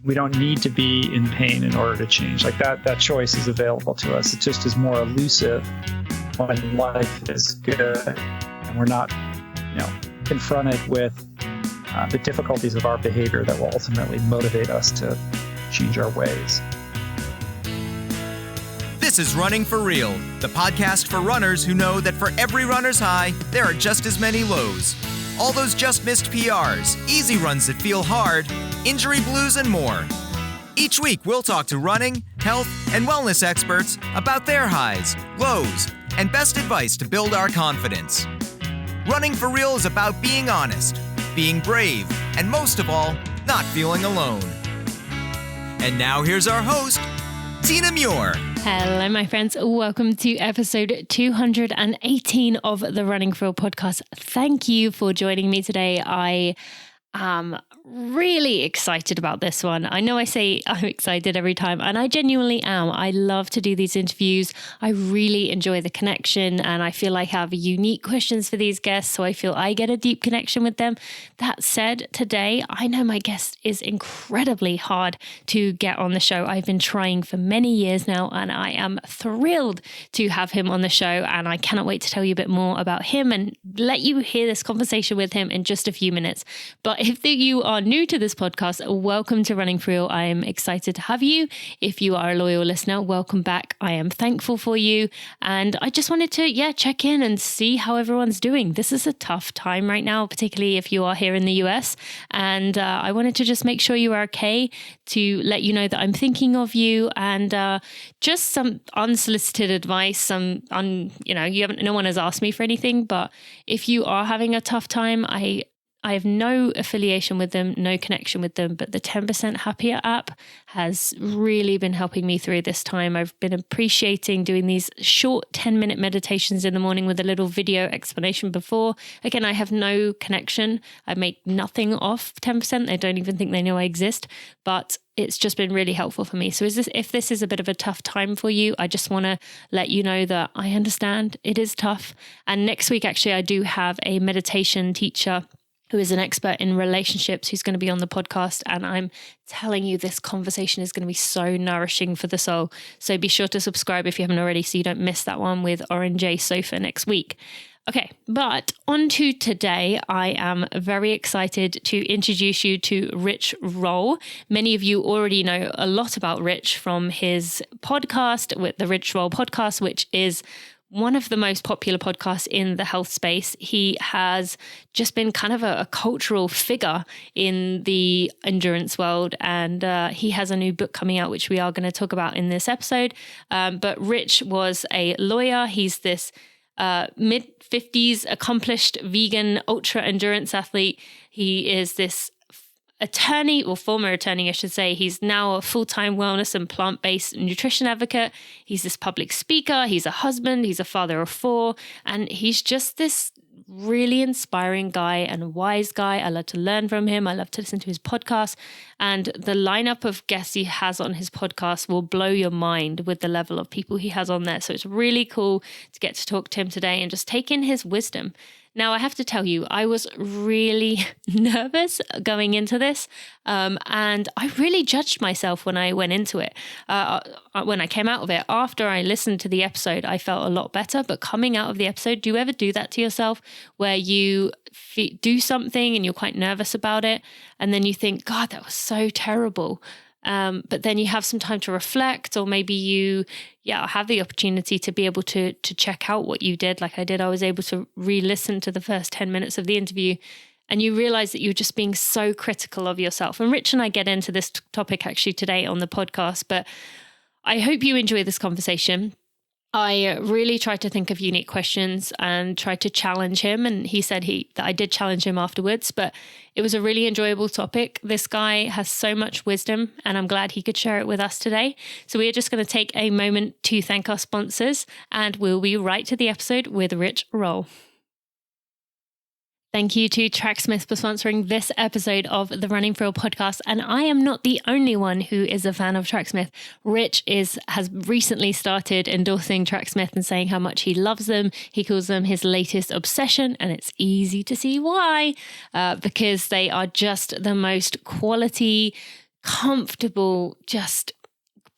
We don't need to be in pain in order to change. Like that choice is available to us. It just is more elusive when life is good and we're not, confronted with the difficulties of our behavior that will ultimately motivate us to change our ways. This is Running for Real, the podcast for runners who know that for every runner's high, there are just as many lows. All those just missed PRs, easy runs that feel hard, injury blues, and more. Each week, we'll talk to running, health, and wellness experts about their highs, lows, and best advice to build our confidence. Running for Real is about being honest, being brave, and most of all, not feeling alone. And now here's our host, Tina Muir. Hello, my friends. Welcome to episode 218 of the Running for Real podcast. Thank you for joining me today. I am really excited about this one. I know I say I'm excited every time, and I genuinely am. I love to do these interviews. I really enjoy the connection, and I feel I have unique questions for these guests, so I feel I get a deep connection with them. That said, today, I know my guest is incredibly hard to get on the show. I've been trying for many years now, and I am thrilled to have him on the show, and I cannot wait to tell you a bit more about him and let you hear this conversation with him in just a few minutes. But if you are new to this podcast, welcome to Running for Real. I am excited to have you. If you are a loyal listener, welcome back. I am thankful for you. And I just wanted to, check in and see how everyone's doing. This is a tough time right now, particularly if you are here in the US. And I wanted to just make sure you are okay, to let you know that I'm thinking of you, and just some unsolicited advice. No one has asked me for anything, but if you are having a tough time, I have no affiliation with them, no connection with them, but the 10% Happier app has really been helping me through this time. I've been appreciating doing these short 10-minute meditations in the morning with a little video explanation before. Again, I have no connection. I make nothing off 10%. I don't even think they know I exist, but it's just been really helpful for me. So if this is a bit of a tough time for you, I just want to let you know that I understand it is tough. And next week, actually, I do have a meditation teacher who is an expert in relationships, who's going to be on the podcast. And I'm telling you, this conversation is going to be so nourishing for the soul. So be sure to subscribe if you haven't already, so you don't miss that one with Orange Sofa next week. Okay, but on to today. I am very excited to introduce you to Rich Roll. Many of you already know a lot about Rich from his podcast, with the Rich Roll podcast, which is one of the most popular podcasts in the health space. He has just been kind of a cultural figure in the endurance world, and he has a new book coming out, which we are going to talk about in this episode. But Rich was a lawyer. He's this mid-50s accomplished vegan ultra endurance athlete. He is this attorney, or former attorney, I should say. He's now a full-time wellness and plant-based nutrition advocate. He's this public speaker. He's a husband. He's a father of 4. And he's just this really inspiring guy and wise guy. I love to learn from him. I love to listen to his podcast. And the lineup of guests he has on his podcast will blow your mind with the level of people he has on there. So it's really cool to get to talk to him today and just take in his wisdom. Now, I have to tell you, I was really nervous going into this, and I really judged myself when I went into it. When I came out of it, after I listened to the episode, I felt a lot better. But coming out of the episode, do you ever do that to yourself, where you do something and you're quite nervous about it, and then you think, God, that was so terrible? But then you have some time to reflect, or maybe you have the opportunity to be able to check out what you did. Like I did, I was able to re-listen to the first 10 minutes of the interview, and you realize that you're just being so critical of yourself. And Rich and I get into this topic actually today on the podcast, but I hope you enjoy this conversation. I really tried to think of unique questions and tried to challenge him. And he said that I did challenge him afterwards, but it was a really enjoyable topic. This guy has so much wisdom, and I'm glad he could share it with us today. So we are just going to take a moment to thank our sponsors, and we'll be right to the episode with Rich Roll. Thank you to Tracksmith for sponsoring this episode of the Running for Real podcast. And I am not the only one who is a fan of Tracksmith. Rich has recently started endorsing Tracksmith and saying how much he loves them. He calls them his latest obsession, and it's easy to see why, because they are just the most quality comfortable, just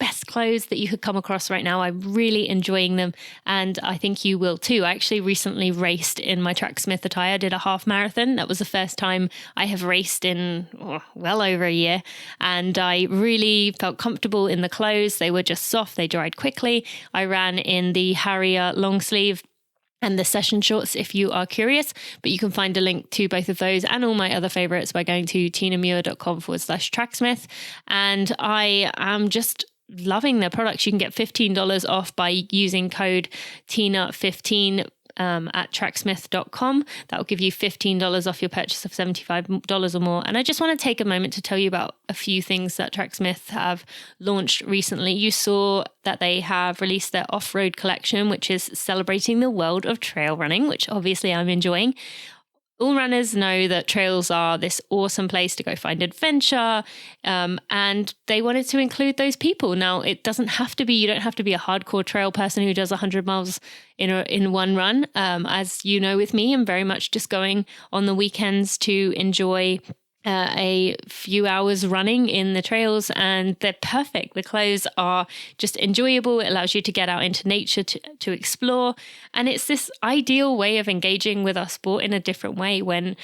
best clothes that you could come across right now. I'm really enjoying them, and I think you will too. I actually recently raced in my Tracksmith attire, did a half marathon. That was the first time I have raced in well over a year, and I really felt comfortable in the clothes. They were just soft, they dried quickly. I ran in the Harrier long sleeve and the session shorts if you are curious, but you can find a link to both of those and all my other favorites by going to tinamuir.com/tracksmith. And I am just loving their products. You can get $15 off by using code TINA15 at tracksmith.com. That will give you $15 off your purchase of $75 or more. And I just want to take a moment to tell you about a few things that Tracksmith have launched recently. You saw that they have released their off-road collection, which is celebrating the world of trail running, which obviously I'm enjoying. All runners know that trails are this awesome place to go find adventure, and they wanted to include those people. Now, it doesn't have to be, you don't have to be a hardcore trail person who does 100 miles in one run. As you know, with me, I'm very much just going on the weekends to enjoy a few hours running in the trails, and they're perfect. The clothes are just enjoyable. It allows you to get out into nature to explore. And it's this ideal way of engaging with our sport in a different way when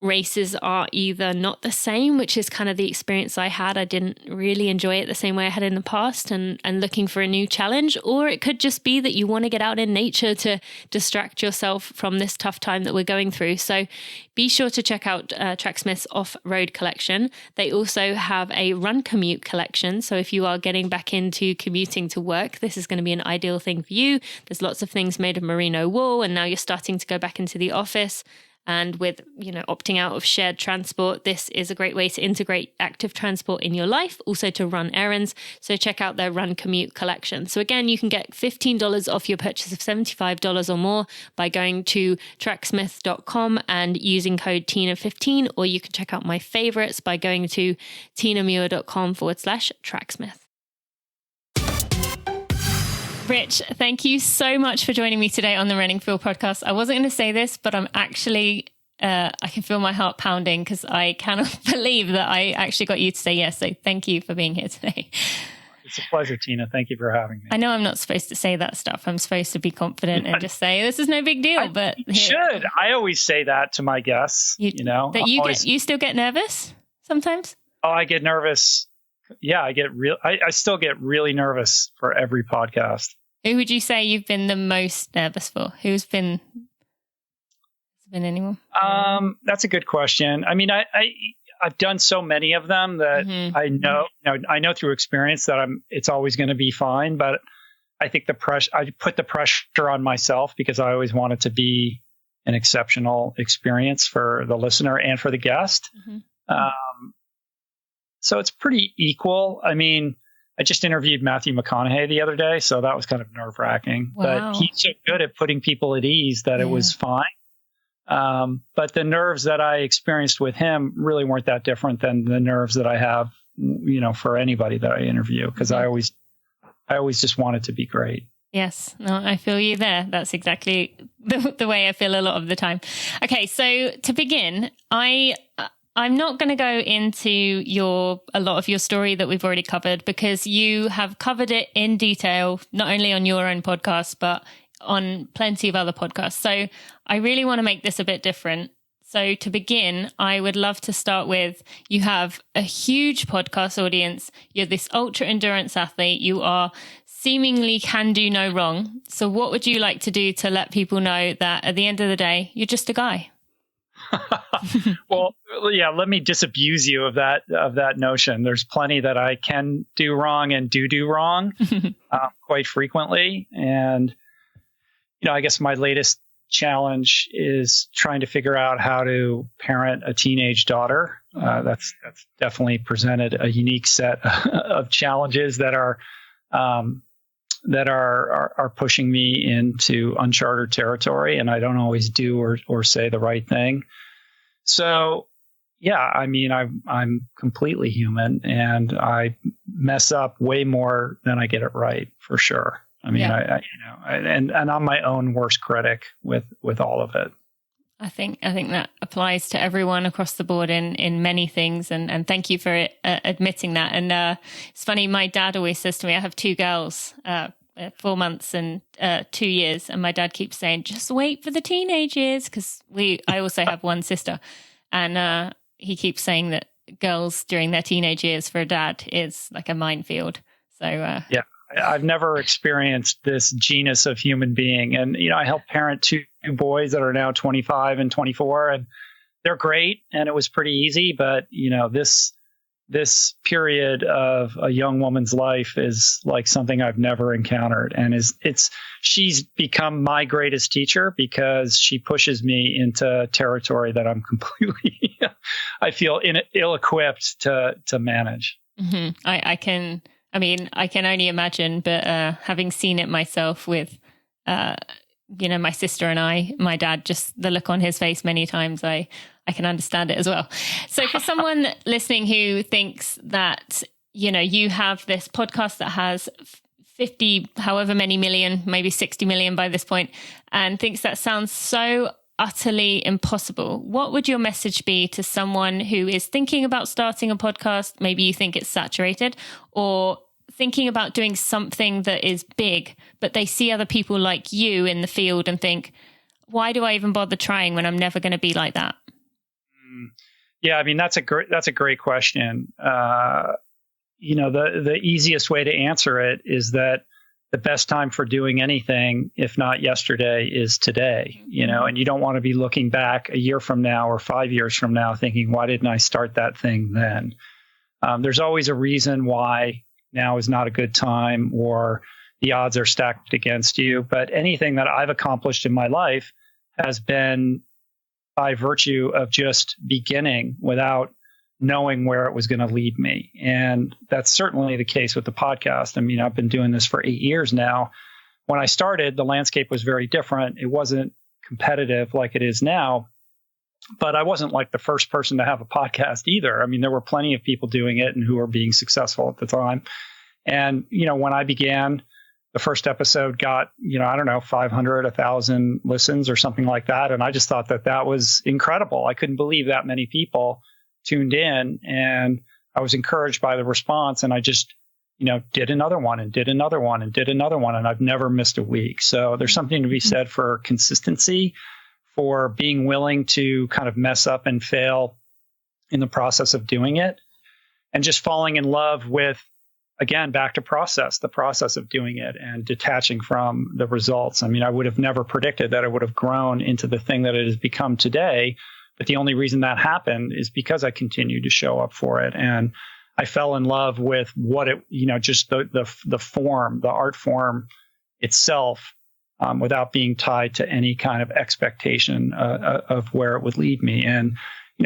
races are either not the same, which is kind of the experience I had. I didn't really enjoy it the same way I had in the past, and looking for a new challenge. Or it could just be that you want to get out in nature to distract yourself from this tough time that we're going through. So be sure to check out Tracksmith's off-road collection. They also have a run commute collection. So if you are getting back into commuting to work, this is going to be an ideal thing for you. There's lots of things made of merino wool, and now you're starting to go back into the office. And with, opting out of shared transport, this is a great way to integrate active transport in your life, also to run errands. So check out their run commute collection. So again, you can get $15 off your purchase of $75 or more by going to tracksmith.com and using code TINA15, or you can check out my favorites by going to tinamuir.com/tracksmith. Rich, thank you so much for joining me today on the Running Feel podcast. I wasn't going to say this, but I'm actually, I can feel my heart pounding because I cannot believe that I actually got you to say yes. So thank you for being here today. It's a pleasure, Tina. Thank you for having me. I know I'm not supposed to say that stuff. I'm supposed to be confident and just say, this is no big deal. But you should. I always say that to my guests, That you still get nervous sometimes? Oh, I get nervous. Yeah, I still get really nervous for every podcast. Who would you say you've been the most nervous for? Has been anyone? That's a good question. I mean, I've done so many of them that I know through experience that it's always going to be fine. But I think I put the pressure on myself because I always want it to be an exceptional experience for the listener and for the guest. So it's pretty equal. I mean, I just interviewed Matthew McConaughey the other day, so that was kind of nerve-wracking. Wow. But he's so good at putting people at ease that it was fine. But the nerves that I experienced with him really weren't that different than the nerves that I have, for anybody that I interview, because I always just want it to be great. Yes, no, I feel you there. That's exactly the way I feel a lot of the time. Okay, so to begin, I'm not going to go into a lot of your story that we've already covered, because you have covered it in detail, not only on your own podcast, but on plenty of other podcasts. So I really want to make this a bit different. So to begin, I would love to start with, you have a huge podcast audience. You're this ultra endurance athlete. You are seemingly can do no wrong. So what would you like to do to let people know that at the end of the day, you're just a guy? Well, yeah, let me disabuse you of that notion. There's plenty that I can do wrong and do wrong quite frequently. And, I guess my latest challenge is trying to figure out how to parent a teenage daughter. That's definitely presented a unique set of challenges that are pushing me into uncharted territory, and I don't always do or say the right thing. So, yeah, I mean, I'm completely human, and I mess up way more than I get it right, for sure. I mean, and I'm my own worst critic with all of it. I think that applies to everyone across the board in many things. And thank you for admitting that. And it's funny, my dad always says to me, I have two girls, 4 months and 2 years. And my dad keeps saying, just wait for the teenage years. Because I also have one sister. And he keeps saying that girls during their teenage years for a dad is like a minefield. So yeah. I've never experienced this genus of human being. And, I help parent two boys that are now 25 and 24, and they're great. And it was pretty easy. But, this period of a young woman's life is like something I've never encountered. And she's become my greatest teacher because she pushes me into territory that I'm completely, I feel ill-equipped to manage. Mm-hmm. I can only imagine, but having seen it myself with, my sister and my dad, just the look on his face many times, I can understand it as well. So for someone listening who thinks that, you have this podcast that has 50, however many million, maybe 60 million by this point, and thinks that sounds so utterly impossible, what would your message be to someone who is thinking about starting a podcast? Maybe you think it's saturated, or thinking about doing something that is big, but they see other people like you in the field and think, why do I even bother trying when I'm never going to be like that? Yeah, that's a great question. The easiest way to answer it is that the best time for doing anything, if not yesterday, is today. And you don't want to be looking back a year from now or 5 years from now thinking, why didn't I start that thing then? There's always a reason why now is not a good time, or the odds are stacked against you. But anything that I've accomplished in my life has been by virtue of just beginning without knowing where it was going to lead me. And that's certainly the case with the podcast. I've been doing this for 8 years now. When I started, the landscape was very different. It wasn't competitive like it is now. But I wasn't like the first person to have a podcast either. There were plenty of people doing it and who were being successful at the time. And, when I began, the first episode got, 500, 1,000 listens or something like that. And I just thought that was incredible. I couldn't believe that many people tuned in, and I was encouraged by the response. And I just, did another one and did another one and did another one. And I've never missed a week. So there's something to be said for consistency, for being willing to kind of mess up and fail in the process of doing it, and just falling in love with, again, back to the process of doing it and detaching from the results. I would have never predicted that it would have grown into the thing that it has become today. But the only reason that happened is because I continued to show up for it. And I fell in love with what it, just the form, the art form itself, without being tied to any kind of expectation of where it would lead me. And,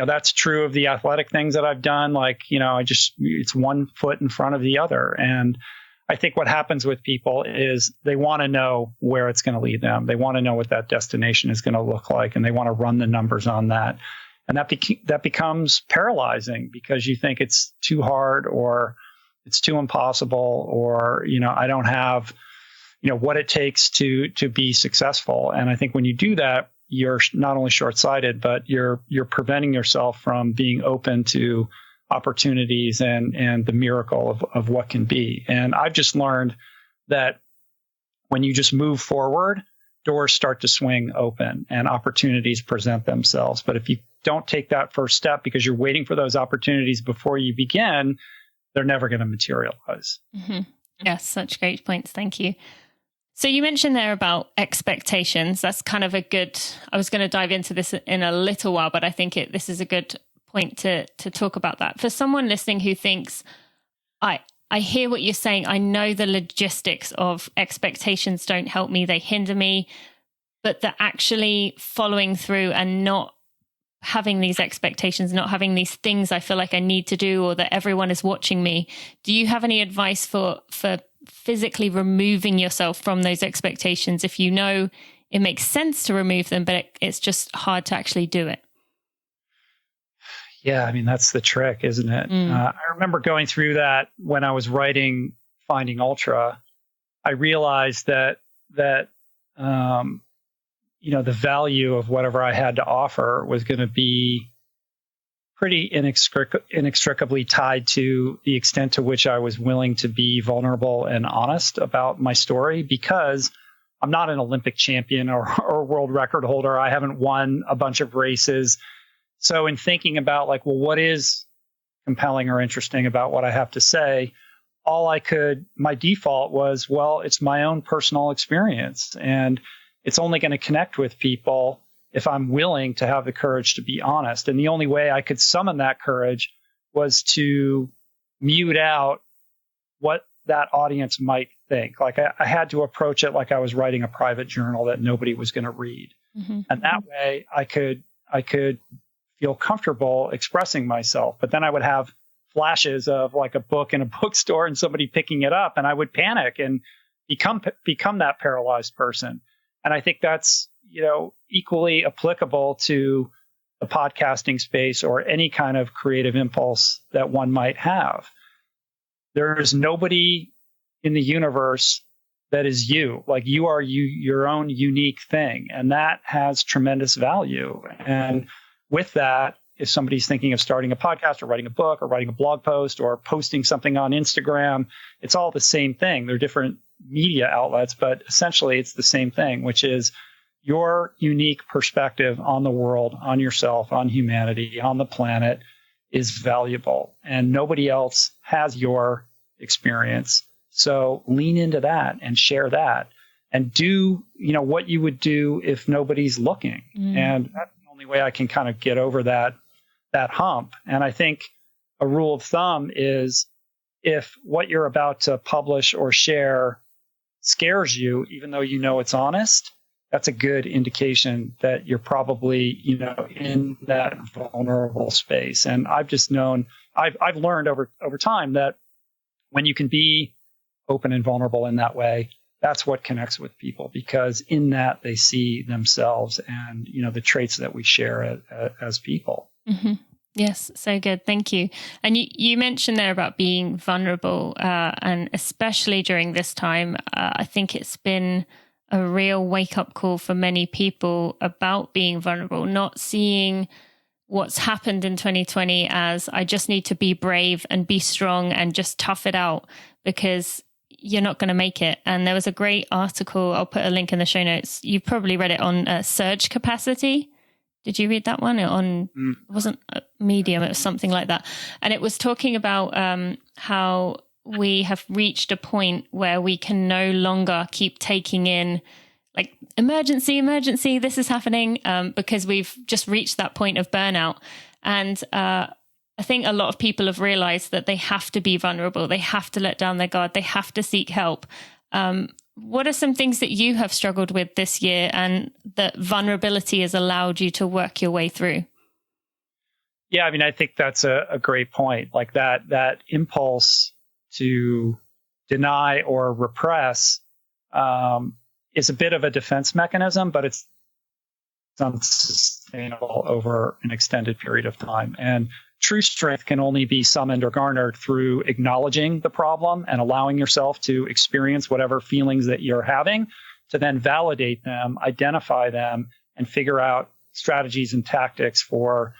that's true of the athletic things that I've done. It's one foot in front of the other. And I think what happens with people is they want to know where it's going to lead them. They want to know what that destination is going to look like, and they want to run the numbers on that. And that becomes paralyzing because you think it's too hard, or it's too impossible, or, I don't have what it takes to be successful. And I think when you do that, you're not only short-sighted, but you're preventing yourself from being open to opportunities and the miracle of what can be. And I've just learned that when you just move forward, doors start to swing open and opportunities present themselves. But if you don't take that first step because you're waiting for those opportunities before you begin, they're never going to materialize. Mm-hmm. Yes, such great points. Thank you. So you mentioned there about expectations. That's kind of I was going to dive into this in a little while, but I think this is a good point to talk about that. For someone listening who thinks, I hear what you're saying. I know the logistics of expectations don't help me. They hinder me, but that actually following through and not having these expectations, not having these things I feel like I need to do, or that everyone is watching me. Do you have any advice for physically removing yourself from those expectations if you know it makes sense to remove them, but it's just hard to actually do it? Yeah, that's the trick, isn't it? I remember going through that when I was writing Finding Ultra. I realized that the value of whatever I had to offer was going to be pretty inextricably tied to the extent to which I was willing to be vulnerable and honest about my story, because I'm not an Olympic champion or world record holder. I haven't won a bunch of races. So in thinking about what is compelling or interesting about what I have to say, my default was, well, it's my own personal experience, and it's only going to connect with people if I'm willing to have the courage to be honest. And the only way I could summon that courage was to mute out what that audience might think. I had to approach it like I was writing a private journal that nobody was going to read. Mm-hmm. And that way I could feel comfortable expressing myself. But then I would have flashes of a book in a bookstore and somebody picking it up, and I would panic and become that paralyzed person. And I think that's, equally applicable to the podcasting space or any kind of creative impulse that one might have. There is nobody in the universe that is you. You are your own unique thing. And that has tremendous value. And with that, if somebody's thinking of starting a podcast or writing a book or writing a blog post or posting something on Instagram, it's all the same thing. They're different media outlets, but essentially it's the same thing, which is your unique perspective on the world, on yourself, on humanity, on the planet is valuable. And nobody else has your experience. So lean into that and share that and do, what you would do if nobody's looking. And that's the only way I can kind of get over that hump. And I think a rule of thumb is if what you're about to publish or share scares you, even though it's honest, that's a good indication that you're probably, in that vulnerable space. And I've just known, I've learned over time that when you can be open and vulnerable in that way, that's what connects with people, because in that they see themselves and, the traits that we share as people. Mm-hmm. Yes, so good. Thank you. And you mentioned there about being vulnerable, and especially during this time, I think it's been a real wake-up call for many people about being vulnerable, not seeing what's happened in 2020 as I just need to be brave and be strong and just tough it out because you're not going to make it. And there was a great article, I'll put a link in the show notes. You've probably read it on surge capacity. Did you read that one? It wasn't Medium, it was something like that. And it was talking about how we have reached a point where we can no longer keep taking in emergency, this is happening, because we've just reached that point of burnout. And I think a lot of people have realized that they have to be vulnerable. They have to let down their guard. They have to seek help. What are some things that you have struggled with this year and that vulnerability has allowed you to work your way through? Yeah, I think that's a great point. That impulse to deny or repress is a bit of a defense mechanism, but it's unsustainable over an extended period of time. And true strength can only be summoned or garnered through acknowledging the problem and allowing yourself to experience whatever feelings that you're having, to then validate them, identify them, and figure out strategies and tactics for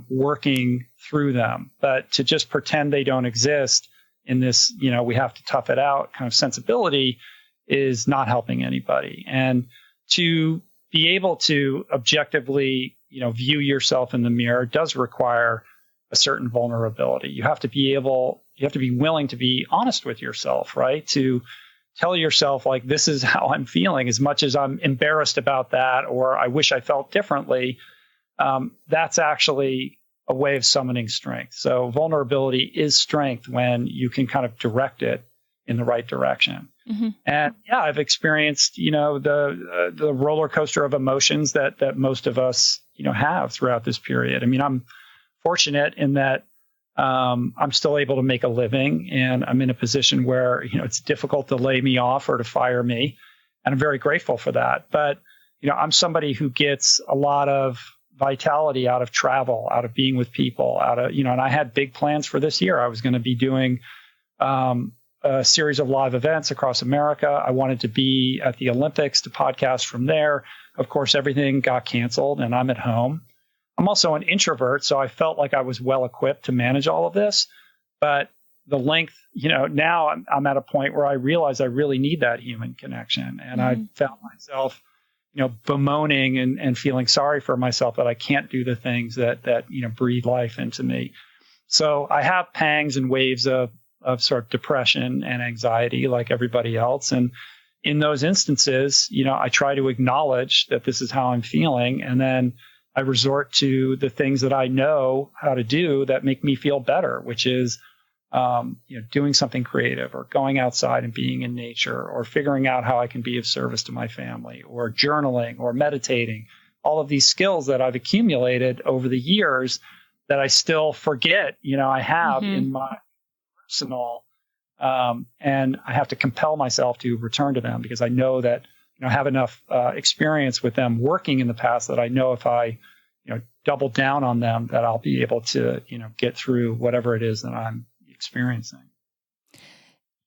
working through them. But to just pretend they don't exist in this, we have to tough it out kind of sensibility is not helping anybody. And to be able to objectively, view yourself in the mirror does require a certain vulnerability. You have to be willing to be honest with yourself, right? To tell yourself, this is how I'm feeling, as much as I'm embarrassed about that, or I wish I felt differently. That's actually a way of summoning strength. So vulnerability is strength when you can kind of direct it in the right direction. Mm-hmm. And yeah, I've experienced, the roller coaster of emotions that most of us, have throughout this period. I'm fortunate in that I'm still able to make a living, and I'm in a position where, it's difficult to lay me off or to fire me. And I'm very grateful for that. But, I'm somebody who gets a lot of vitality out of travel, out of being with people, and I had big plans for this year. I was going to be doing a series of live events across America. I wanted to be at the Olympics to podcast from there. of course, everything got canceled and I'm at home. I'm also an introvert, so I felt like I was well equipped to manage all of this. But the length, now I'm at a point where I realize I really need that human connection. And I found myself, bemoaning and feeling sorry for myself that I can't do the things that breathe life into me. So I have pangs and waves of sort of depression and anxiety like everybody else. And in those instances, I try to acknowledge that this is how I'm feeling. And then I resort to the things that I know how to do that make me feel better, which is, doing something creative or going outside and being in nature or figuring out how I can be of service to my family or journaling or meditating, all of these skills that I've accumulated over the years that I still forget, I have in my arsenal. And I have to compel myself to return to them because I know that, I have enough experience with them working in the past that I know if I, double down on them, that I'll be able to, get through whatever it is that I'm experiencing.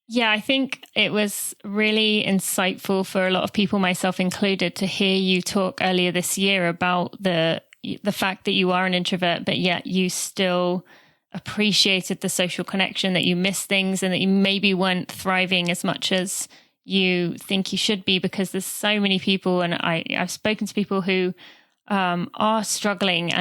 Yeah, I think it was really insightful for a lot of people, myself included, to hear you talk earlier this year about the fact that you are an introvert, but yet you still appreciated the social connection, that you miss things and that you maybe weren't thriving as much as you think you should be, because there's so many people, and I've spoken to people who are struggling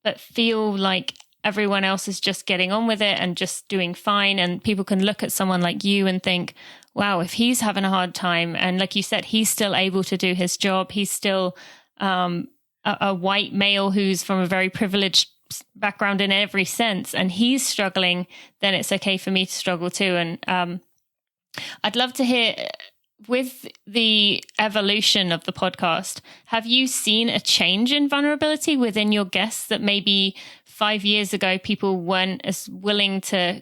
but feel like everyone else is just getting on with it and just doing fine. And people can look at someone like you and think, wow, if he's having a hard time, and like you said, he's still able to do his job, he's still a white male who's from a very privileged background in every sense, and he's struggling, then it's okay for me to struggle too. And I'd love to hear, with the evolution of the podcast, have you seen a change in vulnerability within your guests, that maybe 5 years ago people weren't as willing to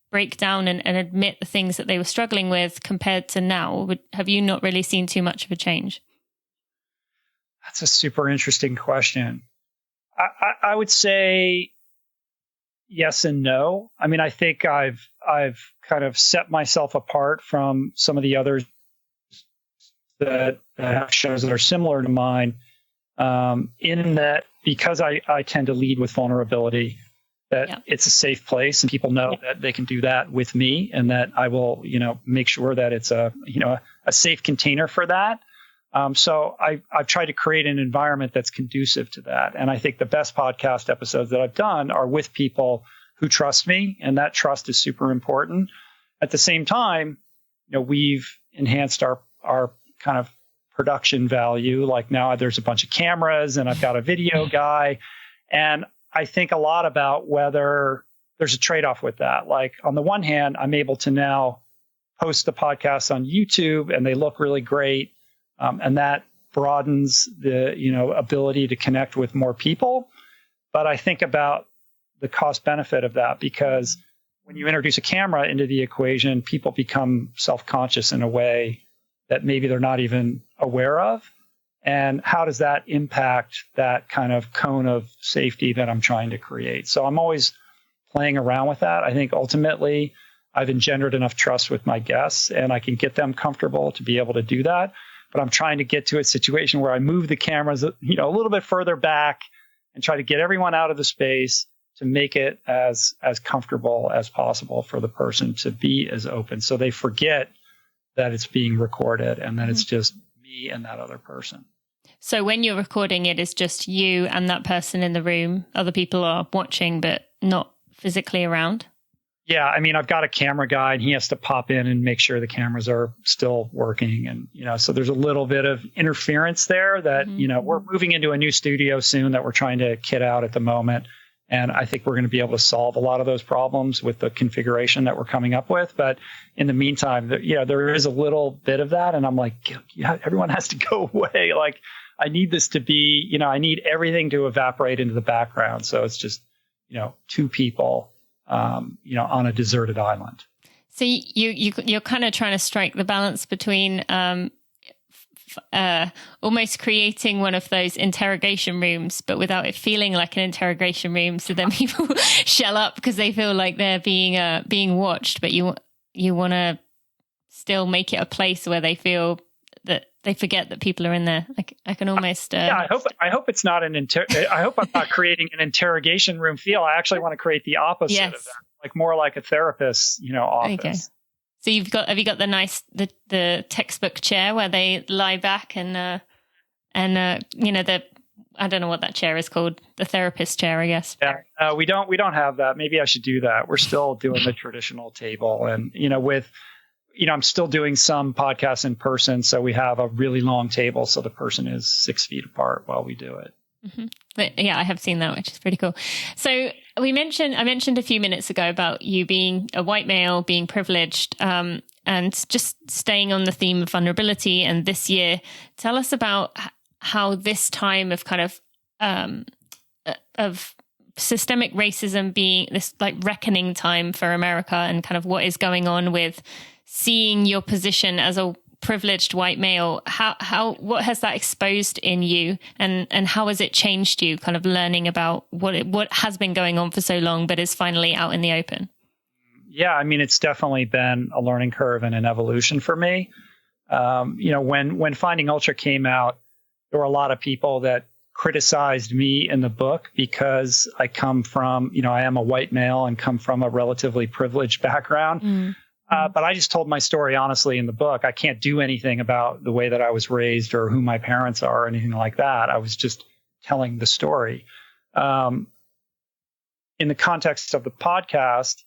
break down and admit the things that they were struggling with compared to now? Have you not really seen too much of a change? That's a super interesting question. I would say yes and no. I mean, I think I've kind of set myself apart from some of the others that have shows that are similar to mine, in that because I tend to lead with vulnerability, that it's a safe place and people know that they can do that with me, and that I will, make sure that it's a safe container for that. So I've tried to create an environment that's conducive to that. And I think the best podcast episodes that I've done are with people who trust me, and that trust is super important. At the same time, we've enhanced our kind of production value. Like now there's a bunch of cameras and I've got a video guy. And I think a lot about whether there's a trade-off with that. Like on the one hand, I'm able to now post the podcasts on YouTube and they look really great. And that broadens the, ability to connect with more people. But I think about the cost benefit of that, because when you introduce a camera into the equation, people become self-conscious in a way that maybe they're not even aware of. And how does that impact that kind of cone of safety that I'm trying to create? So I'm always playing around with that. I think ultimately I've engendered enough trust with my guests and I can get them comfortable to be able to do that. But I'm trying to get to a situation where I move the cameras, a little bit further back and try to get everyone out of the space to make it as comfortable as possible for the person to be as open. So they forget that it's being recorded and that it's just me and that other person. So when you're recording, it is just you and that person in the room. Other people are watching, but not physically around. Yeah. I mean, I've got a camera guy and he has to pop in and make sure the cameras are still working. And, so there's a little bit of interference there that, we're moving into a new studio soon that we're trying to kit out at the moment. And I think we're going to be able to solve a lot of those problems with the configuration that we're coming up with. But in the meantime, there is a little bit of that. And I'm like, everyone has to go away. Like, I need this to be, I need everything to evaporate into the background. So it's just, two people, on a deserted island. So you're kind of trying to strike the balance between almost creating one of those interrogation rooms, but without it feeling like an interrogation room. So then people shell up because they feel like they're being watched, but you want to still make it a place where they feel that they forget that people are in there. I can almost. I hope it's not I hope I'm not creating an interrogation room feel. I actually want to create the opposite of that, like more like a therapist, office. So have you got the textbook chair where they lie back and I don't know what that chair is called, the therapist chair, I guess. Yeah, we don't have that. Maybe I should do that. We're still doing the traditional table, and I'm still doing some podcasts in person, so we have a really long table, so the person is 6 feet apart while we do it. Mm-hmm. But yeah, I have seen that, which is pretty cool. So I mentioned a few minutes ago about you being a white male, being privileged, and just staying on the theme of vulnerability. And this year, tell us about how this time of kind of systemic racism being this like reckoning time for America, and kind of what is going on with seeing your position as a privileged white male. What has that exposed in you, and how has it changed you, kind of learning about what has been going on for so long but is finally out in the open? Yeah, I mean, it's definitely been a learning curve and an evolution for me. When Finding Ultra came out, there were a lot of people that criticized me in the book because I come from, I am a white male and come from a relatively privileged background. Mm. But I just told my story honestly in the book. I can't do anything about the way that I was raised or who my parents are or anything like that. I was just telling the story. In the context of the podcast,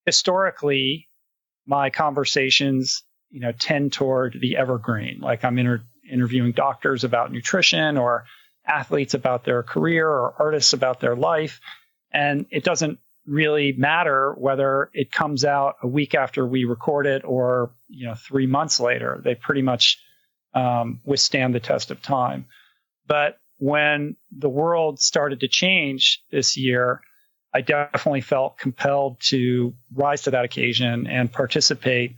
historically, my conversations, tend toward the evergreen. Like I'm interviewing doctors about nutrition, or athletes about their career, or artists about their life. And it doesn't really matter whether it comes out a week after we record it or 3 months later. They pretty much withstand the test of time. But when the world started to change this year, I definitely felt compelled to rise to that occasion and participate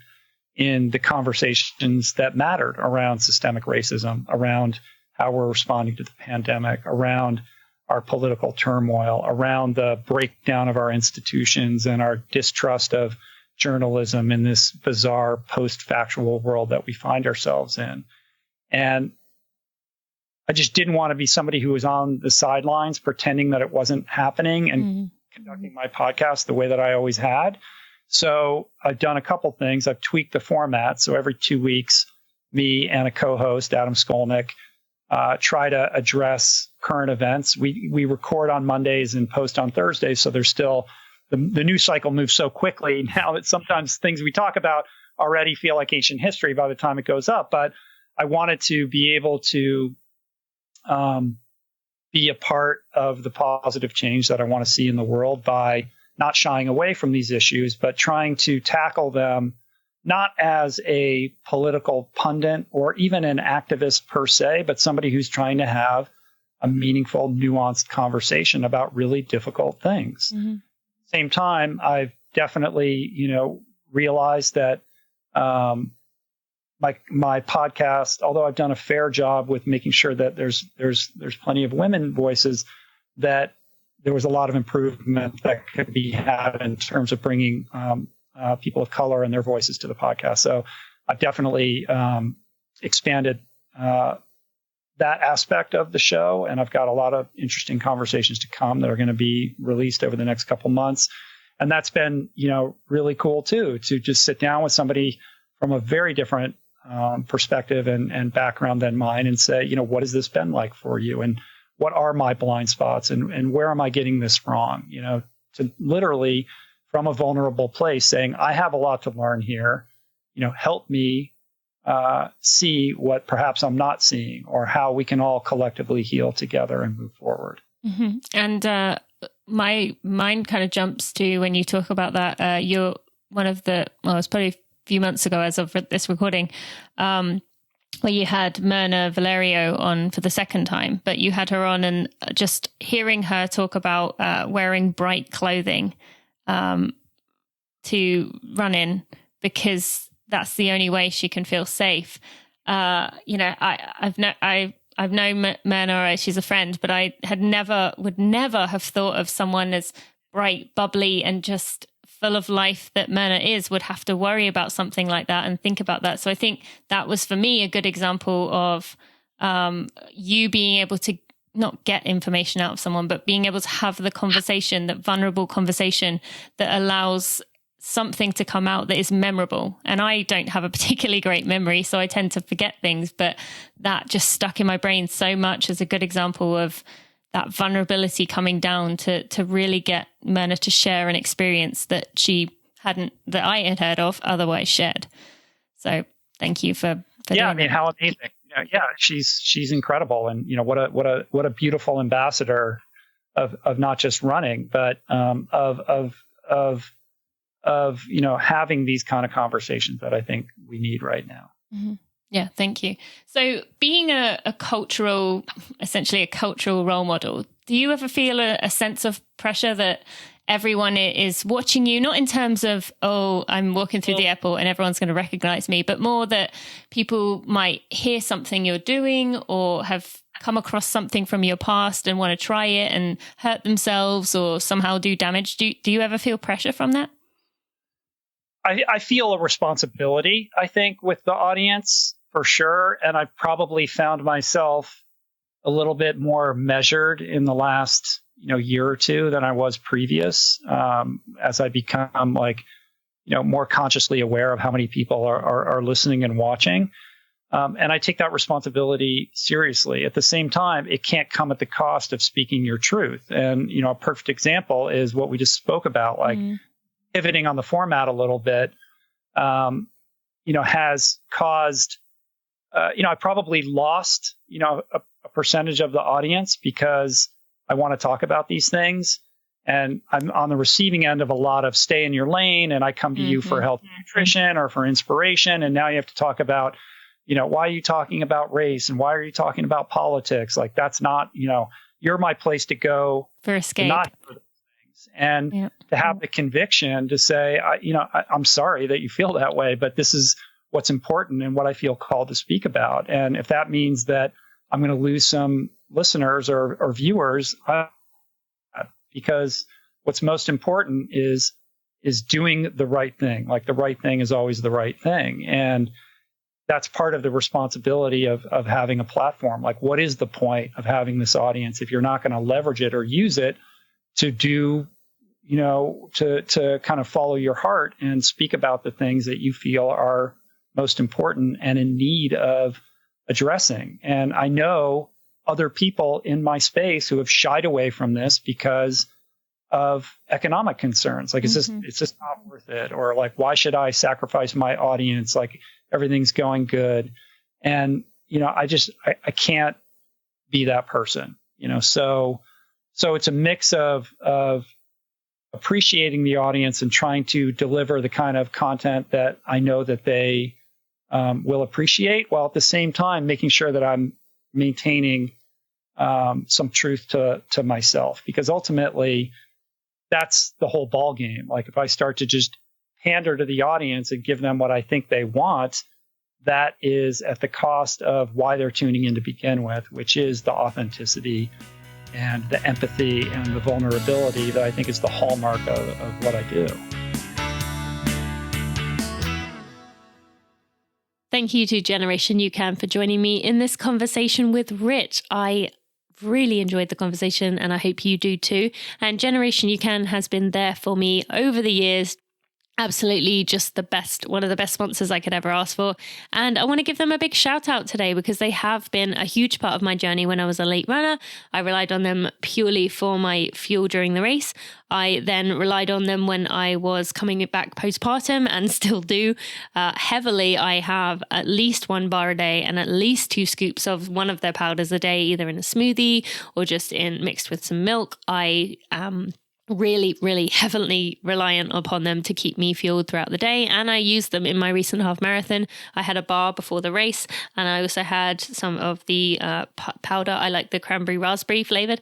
in the conversations that mattered around systemic racism, around how we're responding to the pandemic, around our political turmoil, around the breakdown of our institutions and our distrust of journalism in this bizarre post-factual world that we find ourselves in. And I just didn't want to be somebody who was on the sidelines pretending that it wasn't happening and conducting my podcast the way that I always had. So I've done a couple things. I've tweaked the format. So every 2 weeks, me and a co-host, Adam Skolnick, try to address current events. We record on Mondays and post on Thursdays. So there's still, the news cycle moves so quickly now that sometimes things we talk about already feel like ancient history by the time it goes up. But I wanted to be able to be a part of the positive change that I want to see in the world by not shying away from these issues, but trying to tackle them not as a political pundit or even an activist per se, but somebody who's trying to have a meaningful, nuanced conversation about really difficult things. Mm-hmm. Same time, I've definitely, realized that my podcast, although I've done a fair job with making sure that there's plenty of women voices, that there was a lot of improvement that could be had in terms of bringing people of color and their voices to the podcast. So I've definitely expanded that aspect of the show, and I've got a lot of interesting conversations to come that are going to be released over the next couple months. And that's been, really cool too, to just sit down with somebody from a very different perspective and background than mine and say, what has this been like for you? And what are my blind spots, and where am I getting this wrong? To literally from a vulnerable place saying, I have a lot to learn here, help me see what perhaps I'm not seeing, or how we can all collectively heal together and move forward. Mm-hmm. And my mind kind of jumps to when you talk about that, you're one of it's probably a few months ago as of this recording, where you had Myrna Valerio on for the second time, but you had her on, and just hearing her talk about wearing bright clothing to run in because that's the only way she can feel safe. I've known Myrna, she's a friend, but I would never have thought of someone as bright, bubbly, and just full of life that Myrna is would have to worry about something like that and think about that. So I think that was for me a good example of you being able to not get information out of someone, but being able to have the conversation, that vulnerable conversation that allows something to come out that is memorable. And I don't have a particularly great memory, so I tend to forget things, but that just stuck in my brain so much as a good example of that vulnerability coming down to really get Myrna to share an experience that that I had heard of otherwise shared. So thank you for yeah, I mean, that. how amazing. Yeah, she's incredible. And, what a beautiful ambassador of not just running, but of having these kind of conversations that I think we need right now. Mm-hmm. Yeah, thank you. So being essentially a cultural role model, do you ever feel a sense of pressure that everyone is watching you, not in terms of, oh, I'm walking through the airport and everyone's going to recognize me, but more that people might hear something you're doing or have come across something from your past and want to try it and hurt themselves or somehow do damage? Do you ever feel pressure from that? I feel a responsibility, I think, with the audience for sure. And I've probably found myself a little bit more measured in the last year or two than I was previous, as I become more consciously aware of how many people are listening and watching. And I take that responsibility seriously. At the same time, it can't come at the cost of speaking your truth. And, a perfect example is what we just spoke about, pivoting on the format a little bit, has caused, I probably lost, a percentage of the audience because I want to talk about these things. And I'm on the receiving end of a lot of stay in your lane. And I come to you for health and nutrition or for inspiration. And now you have to talk about, why are you talking about race? And why are you talking about politics? Like, that's not, you're my place to go for escape. Not for those things. And to have the conviction to say, I'm sorry that you feel that way, but this is what's important and what I feel called to speak about. And if that means that I'm going to lose some listeners or viewers, because what's most important is doing the right thing. Like, the right thing is always the right thing. And that's part of the responsibility of having a platform. Like, what is the point of having this audience if you're not going to leverage it or use it to do, to kind of follow your heart and speak about the things that you feel are most important and in need of addressing. And I know other people in my space who have shied away from this because of economic concerns. Like, it's just not worth it. Or like, why should I sacrifice my audience? Like, everything's going good. And, I can't be that person, so it's a mix of appreciating the audience and trying to deliver the kind of content that I know that they will appreciate, while at the same time making sure that I'm maintaining some truth to myself, because ultimately that's the whole ball game. Like, if I start to just pander to the audience and give them what I think they want, that is at the cost of why they're tuning in to begin with, which is the authenticity and the empathy and the vulnerability that I think is the hallmark of what I do. Thank you to Generation You Can for joining me in this conversation with Rich. I really enjoyed the conversation and I hope you do too. And Generation You Can has been there for me over the years. Absolutely just the best, one of the best sponsors I could ever ask for. And I want to give them a big shout out today because they have been a huge part of my journey when I was a late runner. I relied on them purely for my fuel during the race. I then relied on them when I was coming back postpartum and still do heavily. I have at least 1 bar a day and at least 2 scoops of one of their powders a day, either in a smoothie or just mixed with some milk. I am really, really heavily reliant upon them to keep me fueled throughout the day. And I used them in my recent half marathon. I had a bar before the race and I also had some of the powder. I like the cranberry raspberry flavored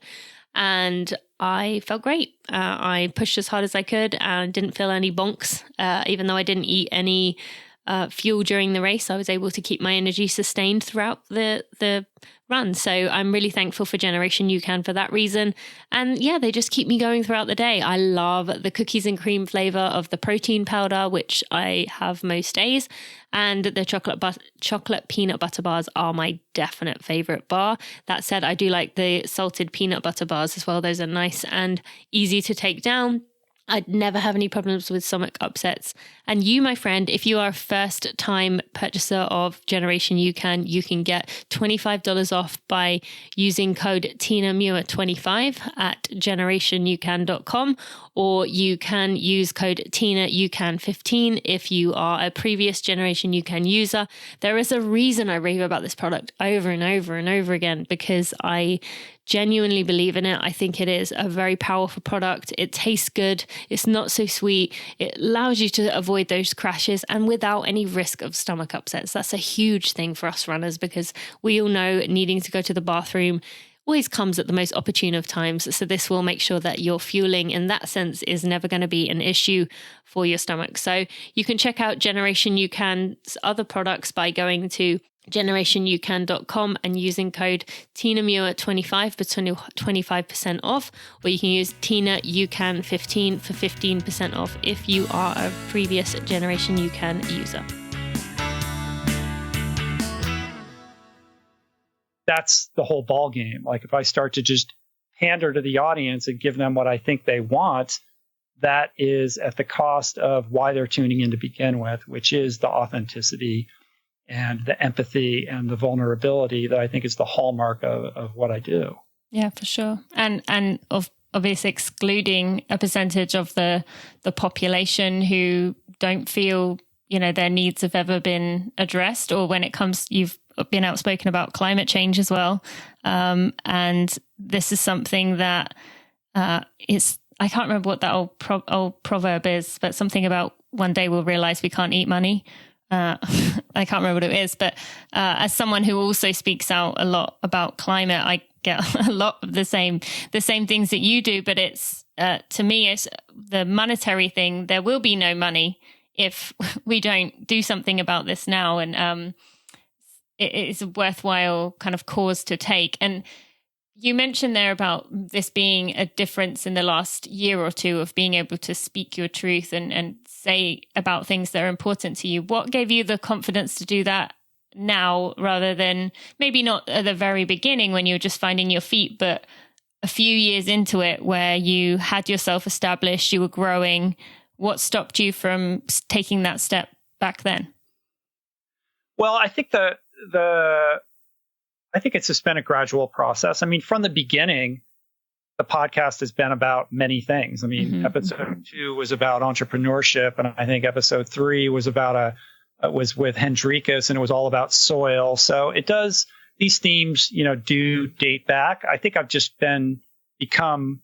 and I felt great. I pushed as hard as I could and didn't feel any bonks, even though I didn't eat any fuel during the race. I was able to keep my energy sustained throughout the run. So I'm really thankful for Generation UCAN for that reason. And yeah, they just keep me going throughout the day. I love the cookies and cream flavor of the protein powder, which I have most days. And the chocolate peanut butter bars are my definite favorite bar. That said, I do like the salted peanut butter bars as well. Those are nice and easy to take down. I'd never have any problems with stomach upsets. And you, my friend, if you are a first-time purchaser of Generation UCAN, you can get $25 off by using code TinaMuir25 at generationucan.com, or you can use code TinaUCAN15 if you are a previous Generation UCAN user. There is a reason I rave about this product over and over and over again, because I genuinely believe in it. I think it is a very powerful product. It tastes good. It's not so sweet. It allows you to avoid those crashes and without any risk of stomach upsets. That's a huge thing for us runners, because we all know needing to go to the bathroom always comes at the most opportune of times. So this will make sure that your fueling in that sense is never going to be an issue for your stomach. So you can check out Generation UCAN's other products by going to generationucan.com and using code TinaMuir25 for 25% off, or you can use TinaUCAN15 for 15% off if you are a previous Generation UCAN user. That's the whole ball game. Like if I start to just pander to the audience and give them what I think they want, that is at the cost of why they're tuning in to begin with, which is the authenticity and the empathy and the vulnerability that I think is the hallmark of what I do. Yeah, for sure. And obviously excluding a percentage of the population who don't feel, their needs have ever been addressed, or when it comes, you've been outspoken about climate change as well. And this is something that is, I can't remember what that old proverb is, but something about one day we'll realize we can't eat money. I can't remember what it is, but as someone who also speaks out a lot about climate, I get a lot of the same things that you do. But it's to me, it's the monetary thing. There will be no money if we don't do something about this now, and it is a worthwhile kind of cause to take. And you mentioned there about this being a difference in the last year or two of being able to speak your truth and say about things that are important to you. What gave you the confidence to do that now, rather than maybe not at the very beginning when you were just finding your feet, but a few years into it where you had yourself established, you were growing? What stopped you from taking that step back then? Well, I think I think it's just been a gradual process. I mean, from the beginning, the podcast has been about many things. I mean, episode 2 was about entrepreneurship, and I think episode 3 was was with Hendrikus, and it was all about soil. So it does, these themes, do date back. I think I've just become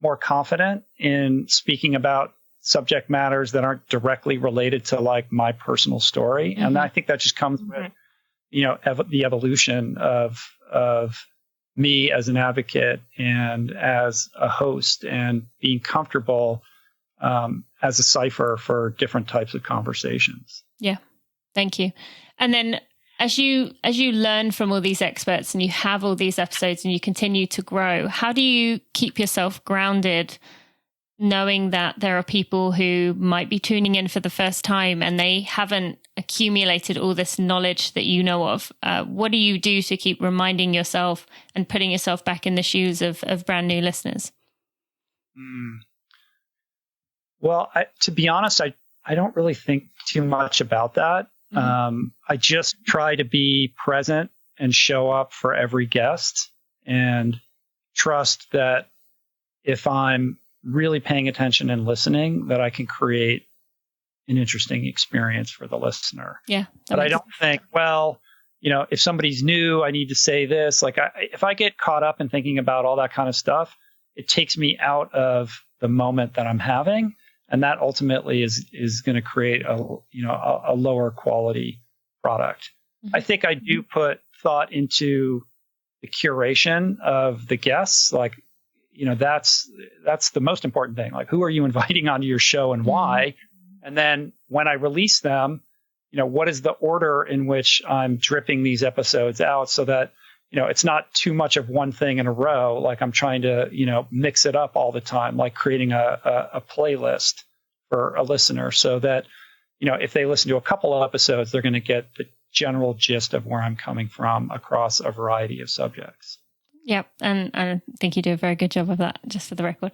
more confident in speaking about subject matters that aren't directly related to like my personal story. And I think that just comes with, the evolution of me as an advocate and as a host, and being comfortable as a cipher for different types of conversations. Yeah. Thank you. And then as you learn from all these experts and you have all these episodes and you continue to grow, how do you keep yourself grounded, knowing that there are people who might be tuning in for the first time and they haven't accumulated all this knowledge that you know of? What do you do to keep reminding yourself and putting yourself back in the shoes of brand new listeners? Well, to be honest, I don't really think too much about that. I just try to be present and show up for every guest, and trust that if I'm really paying attention and listening, that I can create an interesting experience for the listener. Yeah. But I don't think, if somebody's new, I need to say this. Like, if I get caught up in thinking about all that kind of stuff, it takes me out of the moment that I'm having. And that ultimately is going to create a lower quality product. I think I do put thought into the curation of the guests. Like, that's the most important thing. Like, who are you inviting onto your show and why? And then when I release them, what is the order in which I'm dripping these episodes out so that, it's not too much of one thing in a row. Like I'm trying to, mix it up all the time, like creating a playlist for a listener so that, if they listen to a couple of episodes, they're going to get the general gist of where I'm coming from across a variety of subjects. Yep. And I think you do a very good job of that, just for the record.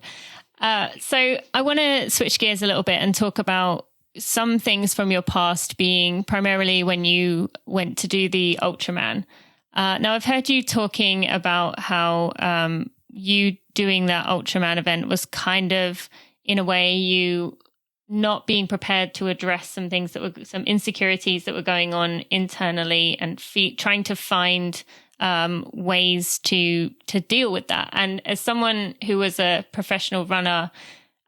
So I want to switch gears a little bit and talk about some things from your past, being primarily when you went to do the Ultraman. Now, I've heard you talking about how you doing that Ultraman event was kind of, in a way, you not being prepared to address some things that were some insecurities that were going on internally and trying to find ways to deal with that. And as someone who was a professional runner,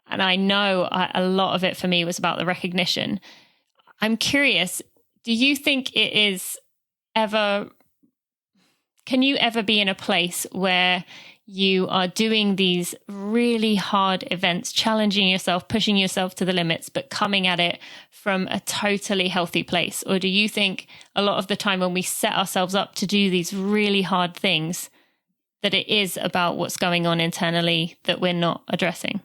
and I know a lot of it for me was about the recognition, I'm curious, do you think it is can you ever be in a place where you are doing these really hard events, challenging yourself, pushing yourself to the limits, but coming at it from a totally healthy place? Or do you think a lot of the time when we set ourselves up to do these really hard things, that it is about what's going on internally that we're not addressing?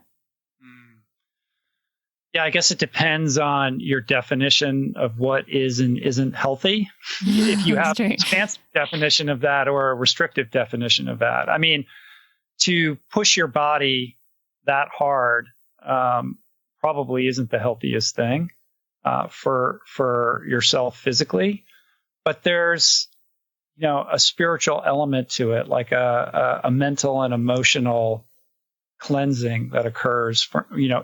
Yeah, I guess it depends on your definition of what is and isn't healthy. If you have an expansive definition of that or a restrictive definition of that. I mean, to push your body that hard probably isn't the healthiest thing for yourself physically. But there's, a spiritual element to it, like a mental and emotional cleansing that occurs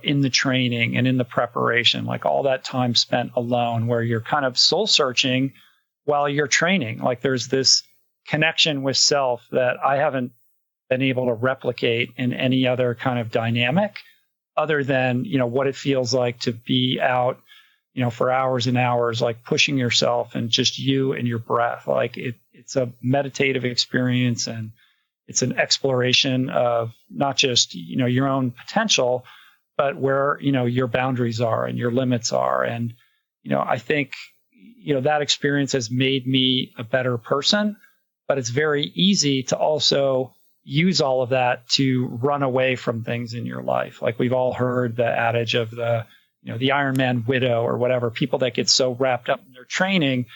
in the training and in the preparation, like all that time spent alone where you're kind of soul searching while you're training. Like there's this connection with self that I haven't been able to replicate in any other kind of dynamic other than, what it feels like to be out, for hours and hours, like pushing yourself and just you and your breath. Like it's a meditative experience, and it's an exploration of not just, your own potential, but where, your boundaries are and your limits are. And, I think, that experience has made me a better person, but it's very easy to also use all of that to run away from things in your life. Like we've all heard the adage of the Ironman widow or whatever, people that get so wrapped up in their training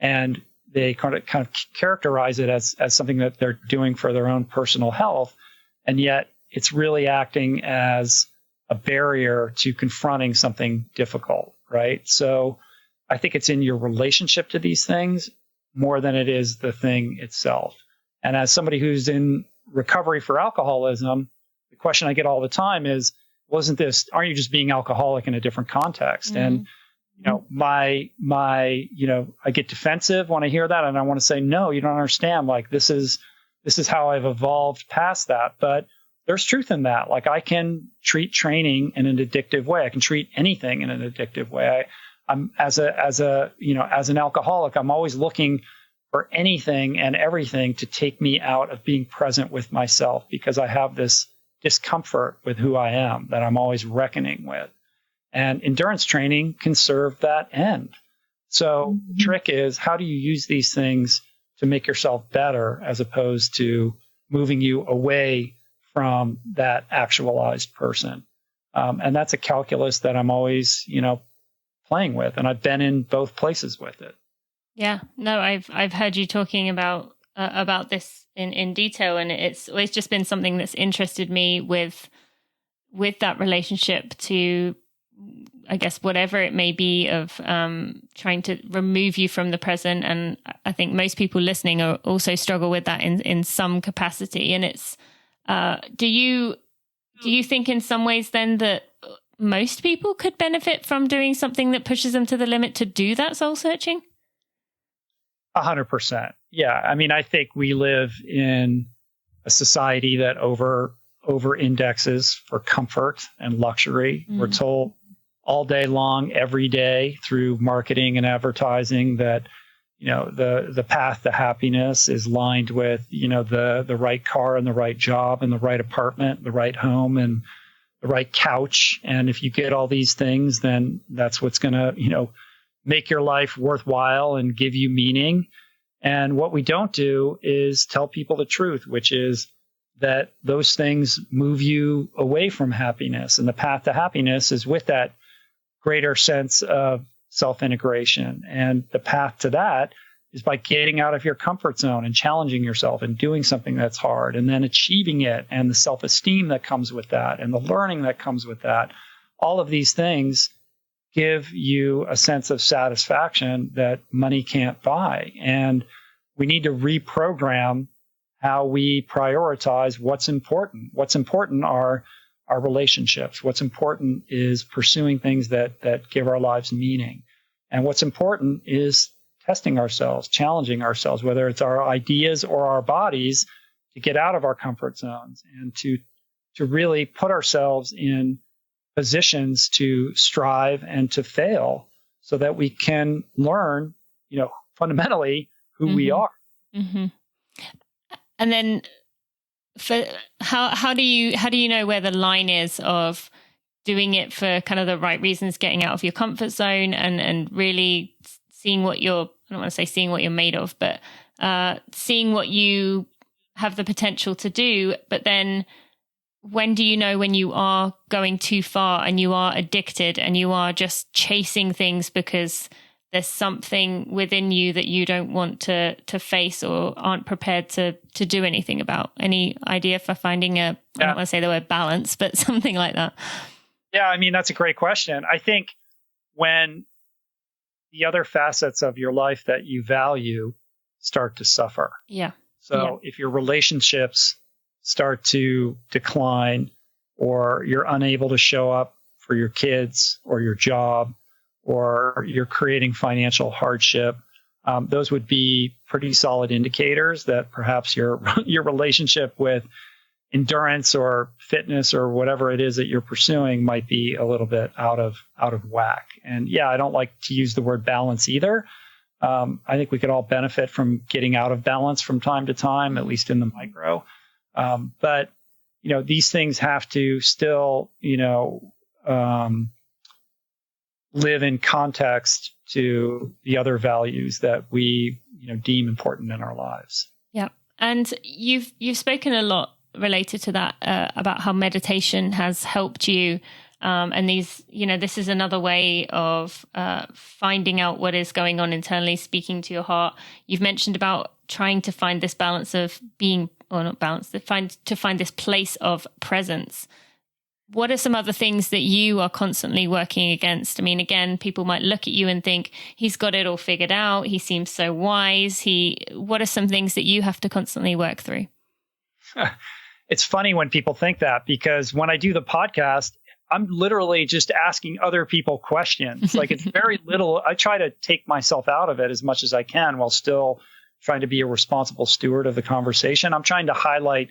and they kind of characterize it as something that they're doing for their own personal health. And yet it's really acting as a barrier to confronting something difficult, right? So I think it's in your relationship to these things more than it is the thing itself. And as somebody who's in recovery for alcoholism, the question I get all the time is, aren't you just being alcoholic in a different context? Mm-hmm. And I get defensive when I hear that, and I want to say, no, you don't understand. Like this is how I've evolved past that. But there's truth in that. Like I can treat training in an addictive way. I can treat anything in an addictive way. I'm as an alcoholic, I'm always looking for anything and everything to take me out of being present with myself, because I have this discomfort with who I am that I'm always reckoning with. And endurance training can serve that end. So the trick is, how do you use these things to make yourself better as opposed to moving you away from that actualized person? And that's a calculus that I'm always, playing with. And I've been in both places with it. Yeah, no, I've heard you talking about this in detail, and it's always just been something that's interested me with that relationship to, I guess, whatever it may be of trying to remove you from the present. And I think most people listening also struggle with that in some capacity. And it's, do you think in some ways then that most people could benefit from doing something that pushes them to the limit to do that soul searching? 100%. Yeah. I mean, I think we live in a society that over indexes for comfort and luxury. We're told all day long, every day through marketing and advertising that, the path to happiness is lined with, the right car and the right job and the right apartment, the right home and the right couch. And if you get all these things, then that's what's going to, make your life worthwhile and give you meaning. And what we don't do is tell people the truth, which is that those things move you away from happiness. And the path to happiness is with that greater sense of self-integration. And the path to that is by getting out of your comfort zone and challenging yourself and doing something that's hard and then achieving it, and the self-esteem that comes with that and the learning that comes with that. All of these things give you a sense of satisfaction that money can't buy. And we need to reprogram how we prioritize what's important. What's important are our relationships. What's important is pursuing things that give our lives meaning. And what's important is testing ourselves, challenging ourselves, whether it's our ideas or our bodies, to get out of our comfort zones and to really put ourselves in positions to strive and to fail so that we can learn, fundamentally who we are. Mm-hmm. And then for how do you know where the line is of doing it for kind of the right reasons, getting out of your comfort zone and really seeing what I don't want to say seeing what you're made of, but seeing what you have the potential to do. But then when do you know when you are going too far and you are addicted and you are just chasing things because there's something within you that you don't want to face or aren't prepared to do anything about? Any idea for finding I don't want to say the word balance, but something like that? Yeah, I mean, that's a great question. I think when the other facets of your life that you value start to suffer. Yeah. So if your relationships start to decline, or you're unable to show up for your kids or your job, or you're creating financial hardship, those would be pretty solid indicators that perhaps your relationship with endurance or fitness or whatever it is that you're pursuing might be a little bit out of whack. And yeah, I don't like to use the word balance either. I think we could all benefit from getting out of balance from time to time, at least in the micro. But these things have to still, live in context to the other values that we, deem important in our lives. Yeah. And you've spoken a lot related to that, about how meditation has helped you. And this is another way of finding out what is going on internally, speaking to your heart. You've mentioned about trying to find this balance of being, or not balance, to find this place of presence. What are some other things that you are constantly working against? I mean, again, people might look at you and think, he's got it all figured out. He seems so wise. What are some things that you have to constantly work through? It's funny when people think that, because when I do the podcast, I'm literally just asking other people questions. Like, it's very little. I try to take myself out of it as much as I can while still trying to be a responsible steward of the conversation. I'm trying to highlight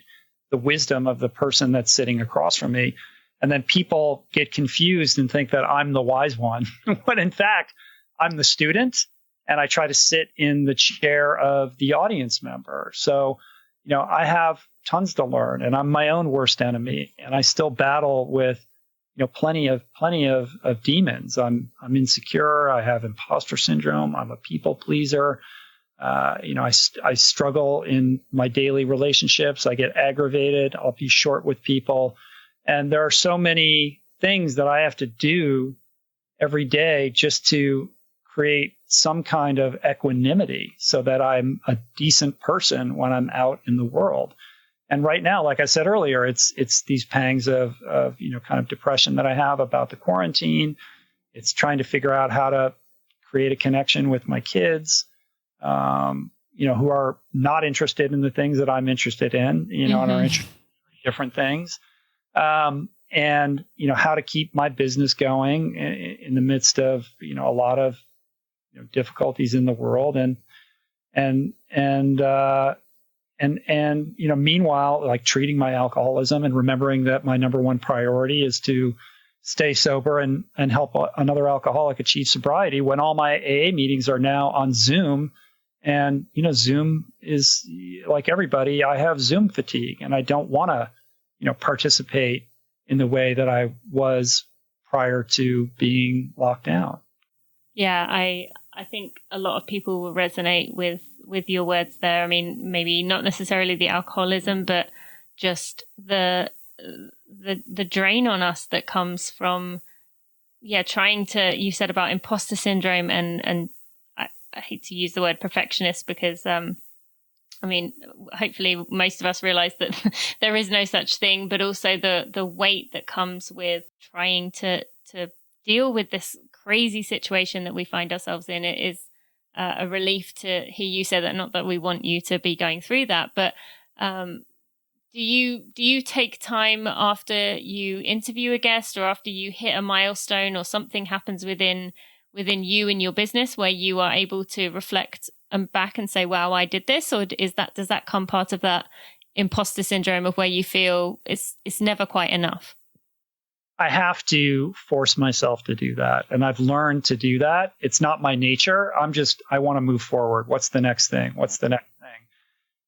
the wisdom of the person that's sitting across from me. And then people get confused and think that I'm the wise one, when in fact, I'm the student, and I try to sit in the chair of the audience member. So, I have tons to learn, and I'm my own worst enemy, and I still battle with, plenty of demons. I'm insecure. I have imposter syndrome. I'm a people pleaser. I struggle in my daily relationships. I get aggravated. I'll be short with people. And there are so many things that I have to do every day just to create some kind of equanimity so that I'm a decent person when I'm out in the world. And right now, like I said earlier, it's these pangs of kind of depression that I have about the quarantine. It's trying to figure out how to create a connection with my kids, who are not interested in the things that I'm interested in, and are interested in different things. And how to keep my business going in the midst of, a lot of, difficulties in the world. And meanwhile, like treating my alcoholism and remembering that my number one priority is to stay sober and help another alcoholic achieve sobriety, when all my AA meetings are now on Zoom. And, Zoom is, like everybody, I have Zoom fatigue, and I don't want to, participate in the way that I was prior to being locked down. Yeah, I think a lot of people will resonate with your words there. I mean, maybe not necessarily the alcoholism, but just the drain on us that comes from trying to, you said about imposter syndrome, and I hate to use the word perfectionist because I mean, hopefully most of us realize that there is no such thing, but also the weight that comes with trying to deal with this crazy situation that we find ourselves in. It is a relief to hear you say that. Not that we want you to be going through that, but do you take time after you interview a guest, or after you hit a milestone, or something happens within you and your business where you are able to reflect back and say, wow, I did this? Or does that come part of that imposter syndrome of where you feel it's never quite enough? I have to force myself to do that. And I've learned to do that. It's not my nature. I want to move forward. What's the next thing? What's the next thing?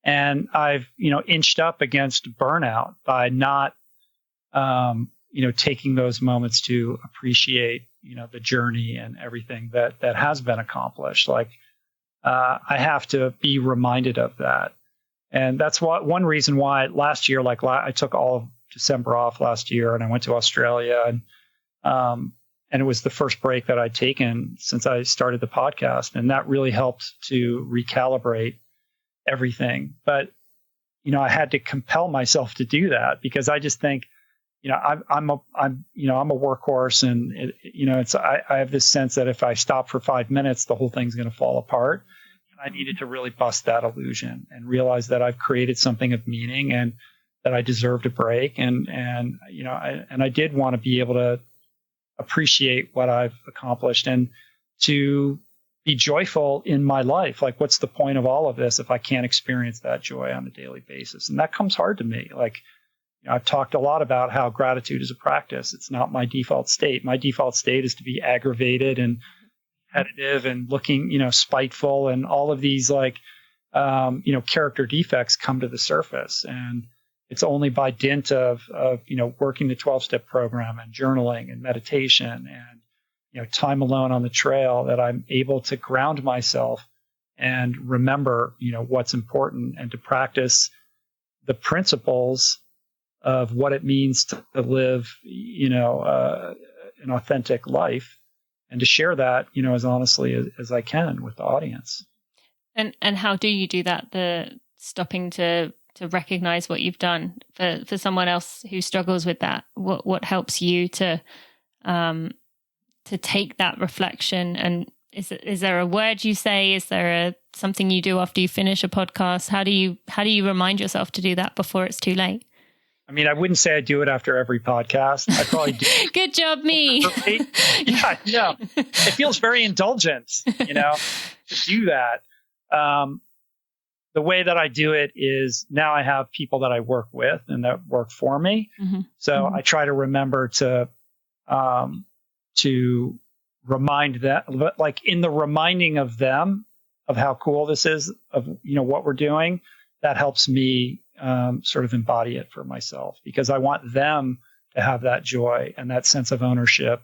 And I've, inched up against burnout by not, taking those moments to appreciate, the journey and everything that has been accomplished. Like, I have to be reminded of that. And that's one reason why last year, I took all of December off last year, and I went to Australia, and it was the first break that I'd taken since I started the podcast. And that really helped to recalibrate everything. But, I had to compel myself to do that, because I just think, I'm a workhorse, and I have this sense that if I stop for 5 minutes, the whole thing's going to fall apart. And I needed to really bust that illusion and realize that I've created something of meaning, and that I deserved a break. And I did want to be able to appreciate what I've accomplished and to be joyful in my life. Like, what's the point of all of this if I can't experience that joy on a daily basis? And that comes hard to me. Like, I've talked a lot about how gratitude is a practice. It's not my default state. My default state is to be aggravated and competitive and looking, spiteful, and all of these character defects come to the surface. And it's only by dint of working the 12-step program and journaling and meditation and, time alone on the trail that I'm able to ground myself and remember, what's important, and to practice the principles of what it means to live, an authentic life, and to share that, as honestly as I can with the audience. And how do you do that? The stopping to recognize what you've done for someone else who struggles with that. What helps you to take that reflection? And is there a word you say? Is there something you do after you finish a podcast? How do you remind yourself to do that before it's too late? I mean, I wouldn't say I do it after every podcast. I probably do. Good job, me. Yeah, no. It feels very indulgent, to do that. The way that I do it is now I have people that I work with and that work for me. Mm-hmm. So I try to remember to remind them, like in the reminding of them of how cool this is, of, what we're doing, that helps me sort of embody it for myself, because I want them to have that joy and that sense of ownership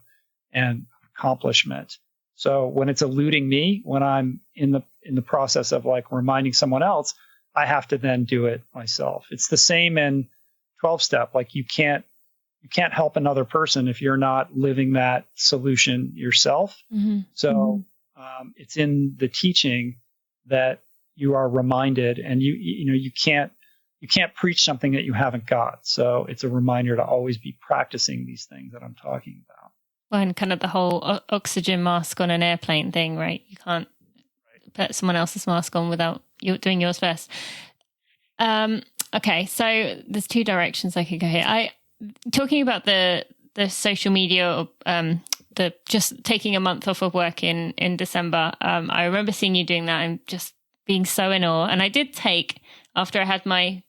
and accomplishment. So when it's eluding me, when I'm in the process of like reminding someone else, I have to then do it myself. It's the same in 12-step. Like you can't help another person if you're not living that solution yourself. Mm-hmm. So it's in the teaching that you are reminded, and you can't preach something that you haven't got. So it's a reminder to always be practicing these things that I'm talking about. Well, and kind of the whole oxygen mask on an airplane thing, right? You can't put someone else's mask on without you doing yours first. Okay, so there's two directions I could go here. Talking about the social media, the just taking a month off of work in December. I remember seeing you doing that and just being so in awe. And I did take, after I had my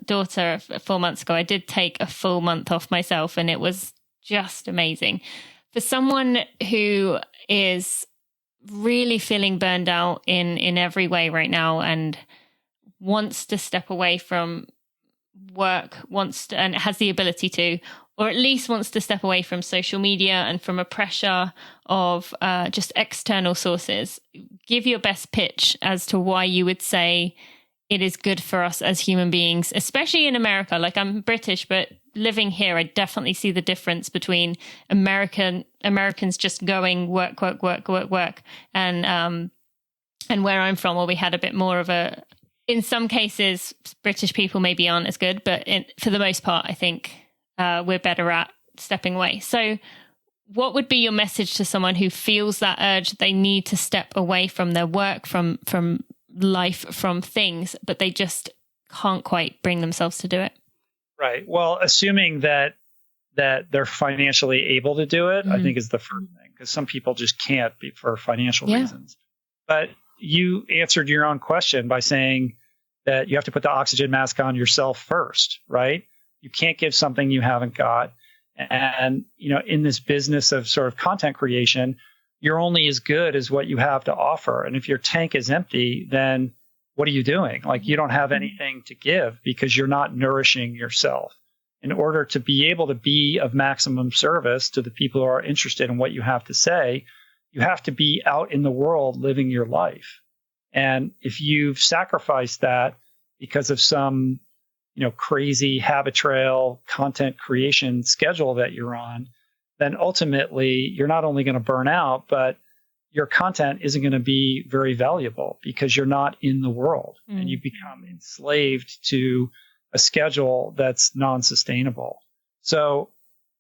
daughter 4 months ago, I did take a full month off myself, and it was just amazing. For someone who is really feeling burned out in every way right now and wants to step away from work, and has the ability to, or at least wants to step away from social media and from a pressure of just external sources, give your best pitch as to why you would say it is good for us as human beings, especially in America. Like, I'm British, but living here, I definitely see the difference between Americans just going work, and where I'm from, where we had a bit more of a, in some cases, British people maybe aren't as good, but for the most part, I think we're better at stepping away. So what would be your message to someone who feels that urge they need to step away from their work, from life, from things, but they just can't quite bring themselves to do it? Right. Well, assuming that they're financially able to do it, I think is the first thing, because some people just can't be for financial reasons. But you answered your own question by saying that you have to put the oxygen mask on yourself first, right? You can't give something you haven't got. And, in this business of sort of content creation, you're only as good as what you have to offer. And if your tank is empty, then what are you doing? Like, you don't have anything to give because you're not nourishing yourself. In order to be able to be of maximum service to the people who are interested in what you have to say, you have to be out in the world living your life. And if you've sacrificed that because of some, crazy habit trail content creation schedule that you're on, then ultimately you're not only going to burn out, but your content isn't going to be very valuable because you're not in the world and you become enslaved to a schedule that's non-sustainable. So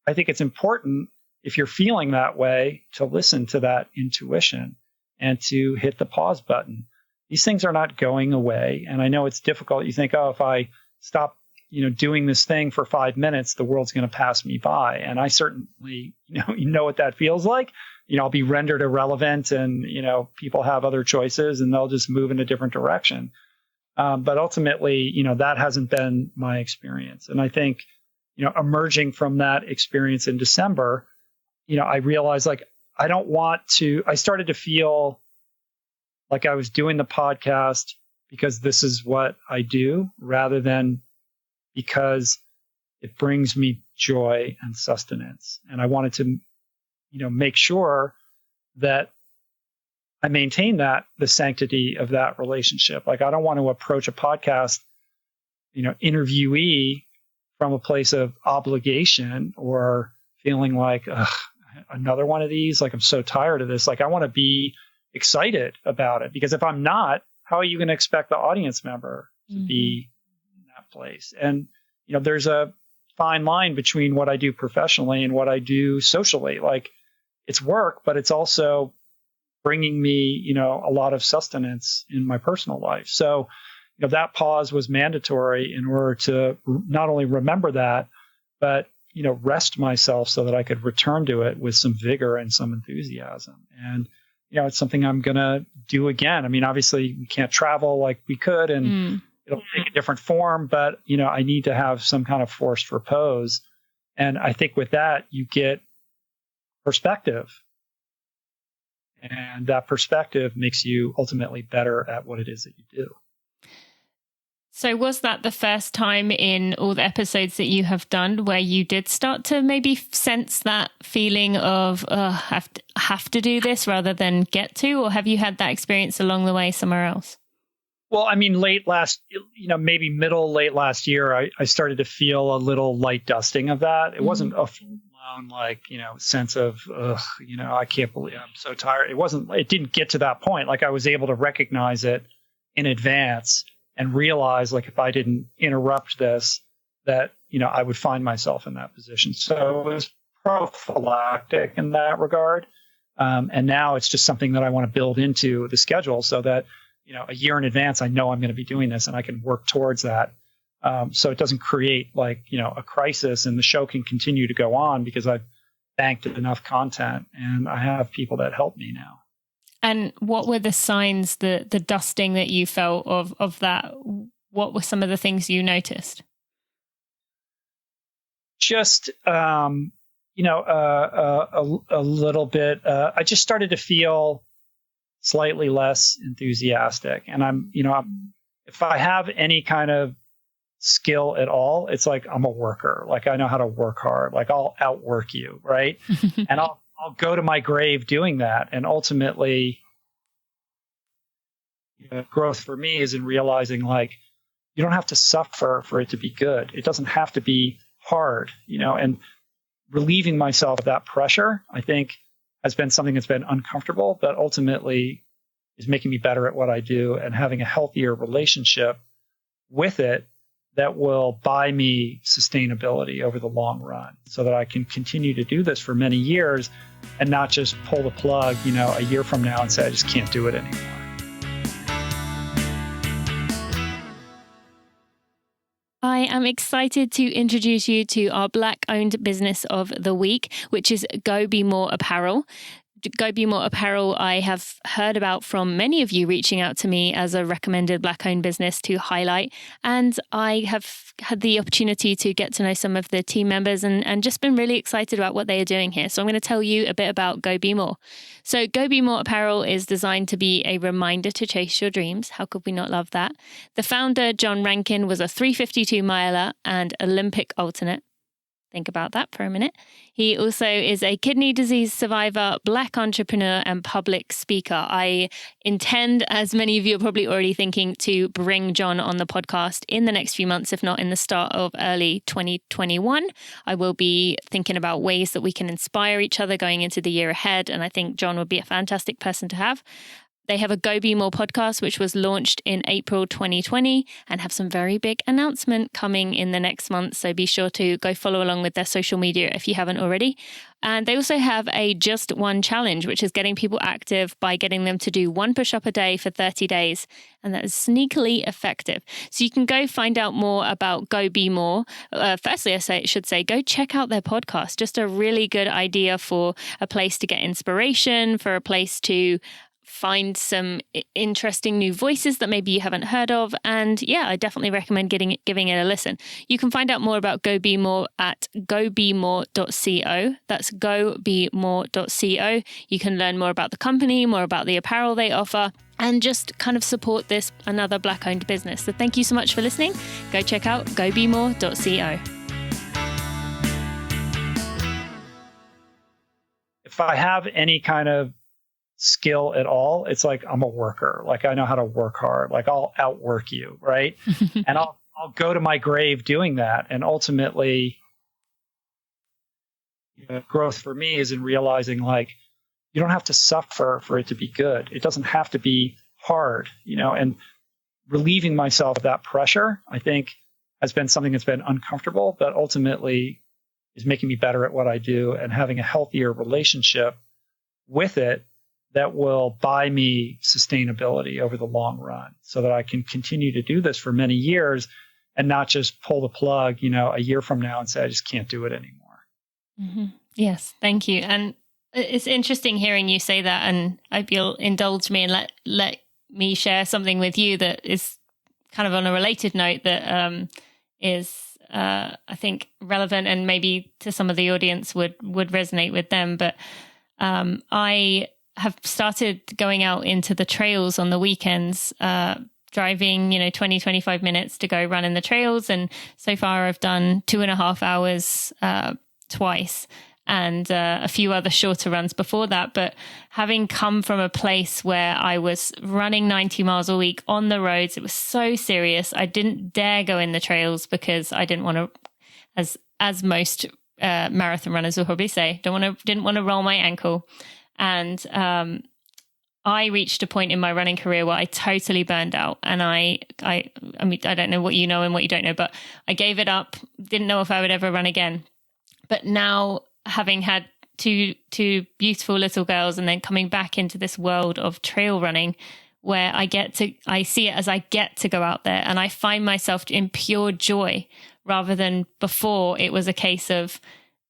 I think it's important, if you're feeling that way, to listen to that intuition and to hit the pause button. These things are not going away. And I know it's difficult. You think, if I stop, doing this thing for 5 minutes, the world's going to pass me by. And I certainly, know what that feels like. I'll be rendered irrelevant and, people have other choices and they'll just move in a different direction. But ultimately, that hasn't been my experience. And I think, emerging from that experience in December, I realized I started to feel like I was doing the podcast because this is what I do, rather than because it brings me joy and sustenance. And I wanted to, make sure that I maintain the sanctity of that relationship. Like, I don't want to approach a podcast, interviewee from a place of obligation or feeling like, another one of these, like, I'm so tired of this. Like, I want to be excited about it, because if I'm not, how are you going to expect the audience member to be in that place? And, there's a fine line between what I do professionally and what I do socially. Like, it's work, but it's also bringing me, a lot of sustenance in my personal life. So, that pause was mandatory in order to not only remember that, but, rest myself so that I could return to it with some vigor and some enthusiasm. And, it's something I'm going to do again. I mean, obviously we can't travel like we could, and it'll take a different form, but, I need to have some kind of forced repose. And I think with that, you get perspective. And that perspective makes you ultimately better at what it is that you do. So was that the first time in all the episodes that you have done where you did start to maybe sense that feeling of have to do this rather than get to, or have you had that experience along the way somewhere else? Well, I mean, late last year, I started to feel a little light dusting of that. It wasn't a full-blown sense of, I can't believe I'm so tired. It didn't get to that point. Like, I was able to recognize it in advance and realize, like, if I didn't interrupt this, that, I would find myself in that position. So it was prophylactic in that regard. And now it's just something that I want to build into the schedule so that, a year in advance, I know I'm going to be doing this and I can work towards that. So it doesn't create a crisis, and the show can continue to go on because I've banked enough content and I have people that help me now. And what were the signs, the dusting that you felt of that? What were some of the things you noticed? Just, a little bit. I just started to feel slightly less enthusiastic. And if I have any kind of skill at all, it's like I'm a worker. Like I know how to work hard. Like I'll outwork you, right? And I'll go to my grave doing that. And ultimately, growth for me is in realizing like you don't have to suffer for it to be good. It doesn't have to be hard, and relieving myself of that pressure, I think, has been something that's been uncomfortable, but ultimately is making me better at what I do and having a healthier relationship with it that will buy me sustainability over the long run so that I can continue to do this for many years and not just pull the plug, a year from now and say, I just can't do it anymore. I am excited to introduce you to our Black-owned business of the week, which is Go Be More Apparel. Go Be More Apparel, I have heard about from many of you reaching out to me as a recommended Black-owned business to highlight. And I have had the opportunity to get to know some of the team members and just been really excited about what they are doing here. So I'm going to tell you a bit about Go Be More. So Go Be More Apparel is designed to be a reminder to chase your dreams. How could we not love that? The founder, John Rankin, was a 352 miler and Olympic alternate. Think about that for a minute. He also is a kidney disease survivor, Black entrepreneur, and public speaker. I intend, as many of you are probably already thinking, to bring John on the podcast in the next few months, if not in the start of early 2021. I will be thinking about ways that we can inspire each other going into the year ahead, and I think John would be a fantastic person to have. They have a Go Be More podcast, which was launched in April 2020 and have some very big announcement coming in the next month. So be sure to go follow along with their social media if you haven't already. And they also have a Just One challenge, which is getting people active by getting them to do one push-up a day for 30 days. And that is sneakily effective. So you can go find out more about Go Be More. Firstly, I should say, go check out their podcast. Just a really good idea for a place to get inspiration, for a place to find some interesting new voices that maybe you haven't heard of. And yeah, I definitely recommend giving it a listen. You can find out more about Go Be More at gobemore.co. That's gobemore.co. You can learn more about the company, more about the apparel they offer, and just kind of support this another Black-owned business. So thank you so much for listening. Go check out gobemore.co. If I have any kind of skill at all, it's like I'm a worker. Like I know how to work hard. Like I'll outwork you, right? And I'll go to my grave doing that. And ultimately, growth for me is in realizing like you don't have to suffer for it to be good. It doesn't have to be hard, and relieving myself of that pressure, I think, has been something that's been uncomfortable, but ultimately is making me better at what I do and having a healthier relationship with it that will buy me sustainability over the long run so that I can continue to do this for many years and not just pull the plug, a year from now and say, I just can't do it anymore. Mm-hmm. Yes, thank you. And it's interesting hearing you say that, and I hope you'll indulge me and let me share something with you that is kind of on a related note that is, I think, relevant and maybe to some of the audience would resonate with them. But I have started going out into the trails on the weekends, driving, 20, 25 minutes to go run in the trails. And so far I've done 2.5 hours twice and a few other shorter runs before that. But having come from a place where I was running 90 miles a week on the roads, it was so serious. I didn't dare go in the trails because I didn't want to, as most marathon runners will probably say, didn't want to roll my ankle. And I reached a point in my running career where I totally burned out. And I mean, I don't know what you know and what you don't know, but I gave it up. Didn't know if I would ever run again. But now, having had two beautiful little girls and then coming back into this world of trail running where I see it as I get to go out there and I find myself in pure joy rather than before it was a case of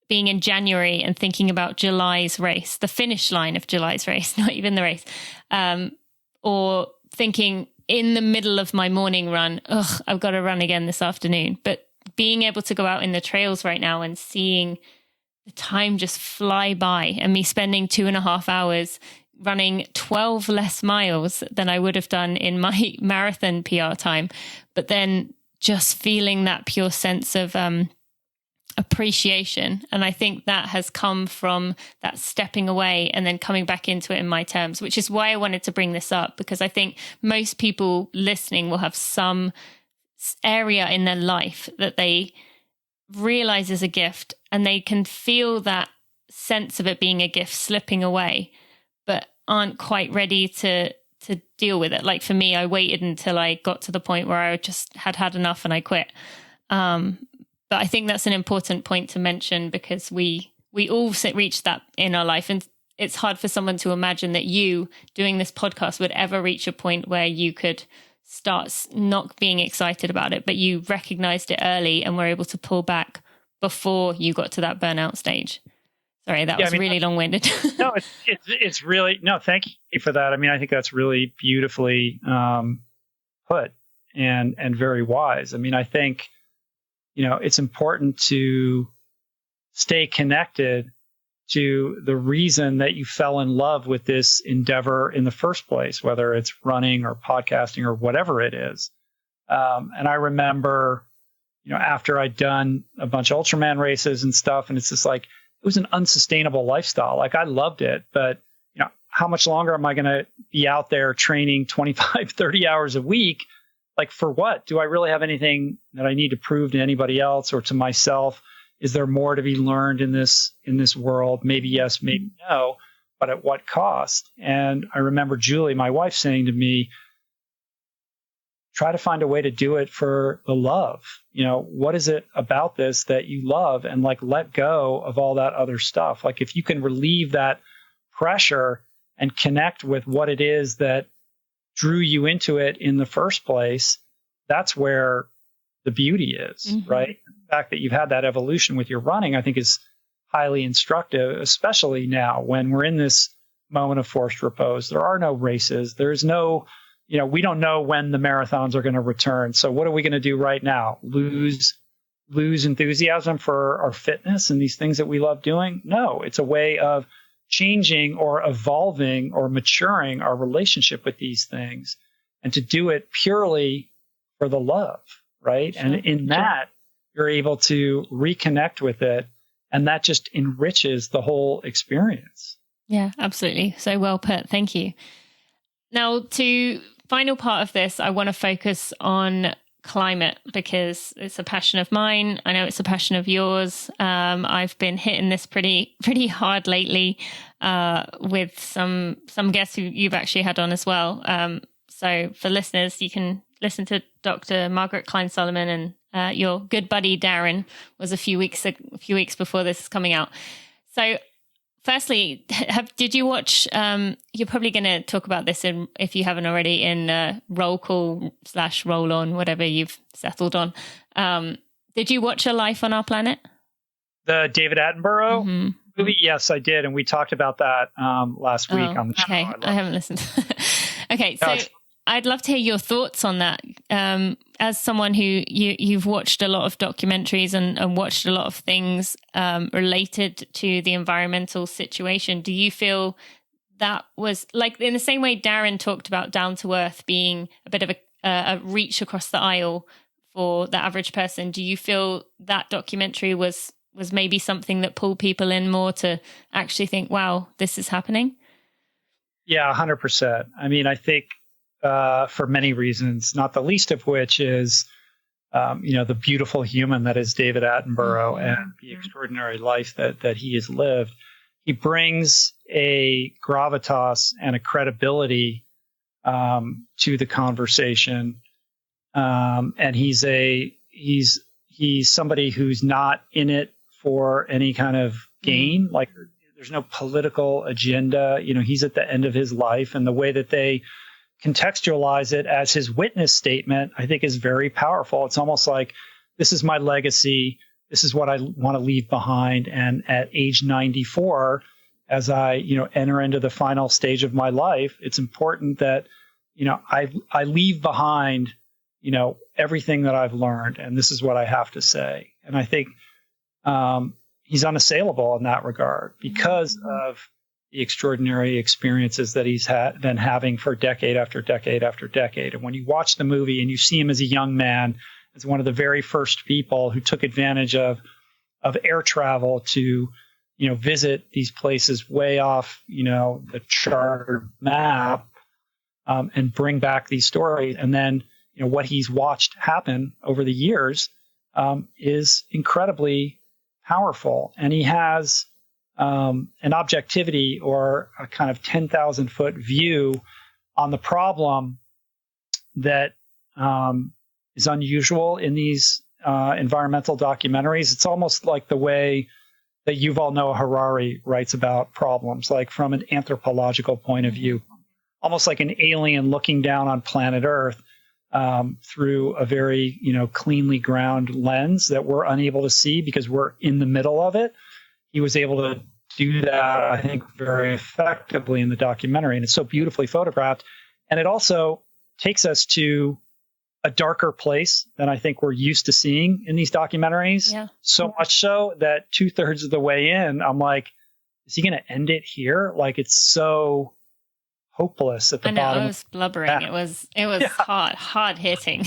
being in January and thinking about July's race, the finish line of July's race, not even the race, or thinking in the middle of my morning run, I've got to run again this afternoon. But being able to go out in the trails right now and seeing the time just fly by and me spending 2.5 hours running 12 less miles than I would have done in my marathon PR time, but then just feeling that pure sense of appreciation. And I think that has come from that stepping away and then coming back into it in my terms, which is why I wanted to bring this up, because I think most people listening will have some area in their life that they realize is a gift, and they can feel that sense of it being a gift slipping away, but aren't quite ready to deal with it. Like for me, I waited until I got to the point where I just had enough and I quit. But I think that's an important point to mention, because we all reach that in our life. And it's hard for someone to imagine that you doing this podcast would ever reach a point where you could start not being excited about it, but you recognized it early and were able to pull back before you got to that burnout stage. Sorry, that was really long-winded. No, it's really, no, thank you for that. I mean, I think that's really beautifully put and very wise. I mean, I think, it's important to stay connected to the reason that you fell in love with this endeavor in the first place, whether it's running or podcasting or whatever it is. And I remember, after I'd done a bunch of Ultraman races and stuff, and it's just like, it was an unsustainable lifestyle. Like I loved it, but how much longer am I going to be out there training 25, 30 hours a week? Like for what? Do I really have anything that I need to prove to anybody else or to myself? Is there more to be learned in this world? Maybe yes, maybe no, but at what cost? And I remember Julie, my wife, saying to me, try to find a way to do it for the love. What is it about this that you love? And let go of all that other stuff. Like if you can relieve that pressure and connect with what it is that drew you into it in the first place, that's where the beauty is, right? The fact that you've had that evolution with your running, I think is highly instructive, especially now when we're in this moment of forced repose. There are no races. There's no, we don't know when the marathons are going to return. So what are we going to do right now? Lose enthusiasm for our fitness and these things that we love doing? No, it's a way of changing or evolving or maturing our relationship with these things, and to do it purely for the love, right? Sure. And in that, you're able to reconnect with it, and that just enriches the whole experience. Yeah, absolutely. So well put. Thank you. Now, to final part of this, I want to focus on climate, because it's a passion of mine. I know it's a passion of yours. I've been hitting this pretty hard lately with some guests who you've actually had on as well. So for listeners, you can listen to Dr. Margaret Klein-Solomon, and your good buddy Darren was a few weeks before this is coming out. So firstly, did you watch, you're probably going to talk about this if you haven't already, in Roll Call / Roll On, whatever you've settled on. Did you watch A Life on Our Planet? The David Attenborough movie? Yes, I did. And we talked about that last week on the show. Okay, I haven't listened. Okay, so I'd love to hear your thoughts on that. As someone who you've watched a lot of documentaries and watched a lot of things related to the environmental situation, do you feel that was, like, in the same way Darren talked about Down to Earth being a bit of a reach across the aisle for the average person, do you feel that documentary was maybe something that pulled people in more to actually think, wow, this is happening? Yeah, 100%. I mean, I think for many reasons, not the least of which is, the beautiful human that is David Attenborough and the extraordinary life that he has lived. He brings a gravitas and a credibility to the conversation, and he's somebody who's not in it for any kind of gain. Like, there's no political agenda. He's at the end of his life, and the way that they contextualize it as his witness statement, I think, is very powerful. It's almost like, this is my legacy. This is what I want to leave behind. And at age 94, as I, enter into the final stage of my life, it's important that, I leave behind, everything that I've learned. And this is what I have to say. And I think he's unassailable in that regard because of the extraordinary experiences that he's been having for decade after decade after decade. And when you watch the movie and you see him as a young man, as one of the very first people who took advantage of air travel to, visit these places way off, the charted map, and bring back these stories. And then, what he's watched happen over the years is incredibly powerful. And he has an objectivity or a kind of 10,000 foot view on the problem that is unusual in these environmental documentaries. It's almost like the way that Yuval Noah Harari writes about problems, like from an anthropological point of view, almost like an alien looking down on planet Earth through a very, cleanly ground lens that we're unable to see because we're in the middle of it. He was able to do that, I think, very effectively in the documentary, and it's so beautifully photographed. And it also takes us to a darker place than I think we're used to seeing in these documentaries. Yeah. So much so that 2/3 of the way in, I'm like, is he going to end it here? Like, it's so hopeless at the bottom. I was blubbering. It was hard hitting.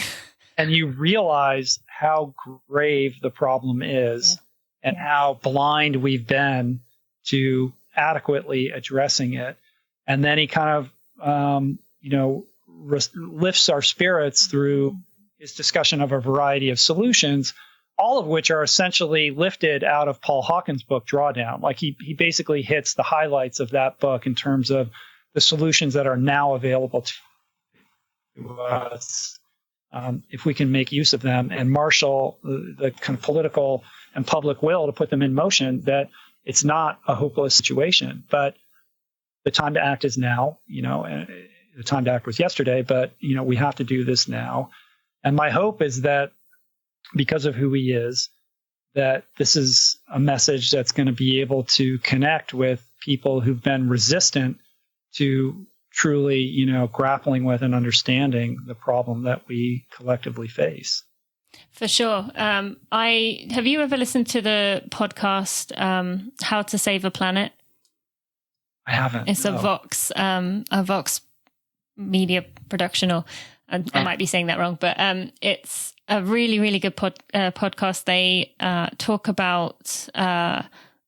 And you realize how grave the problem is and how blind we've been to adequately addressing it. And then he kind of, lifts our spirits through his discussion of a variety of solutions, all of which are essentially lifted out of Paul Hawken's book, Drawdown. Like he basically hits the highlights of that book in terms of the solutions that are now available to us, if we can make use of them and marshal the kind of political and public will to put them in motion, that it's not a hopeless situation. But the time to act is now, the time to act was yesterday, but, we have to do this now. And my hope is that because of who he is, that this is a message that's going to be able to connect with people who've been resistant to truly, grappling with and understanding the problem that we collectively face. For sure. Have you ever listened to the podcast, How to Save a Planet? I haven't. It's a Vox media production, or I might be saying that wrong, but it's a really, really good podcast. They talk about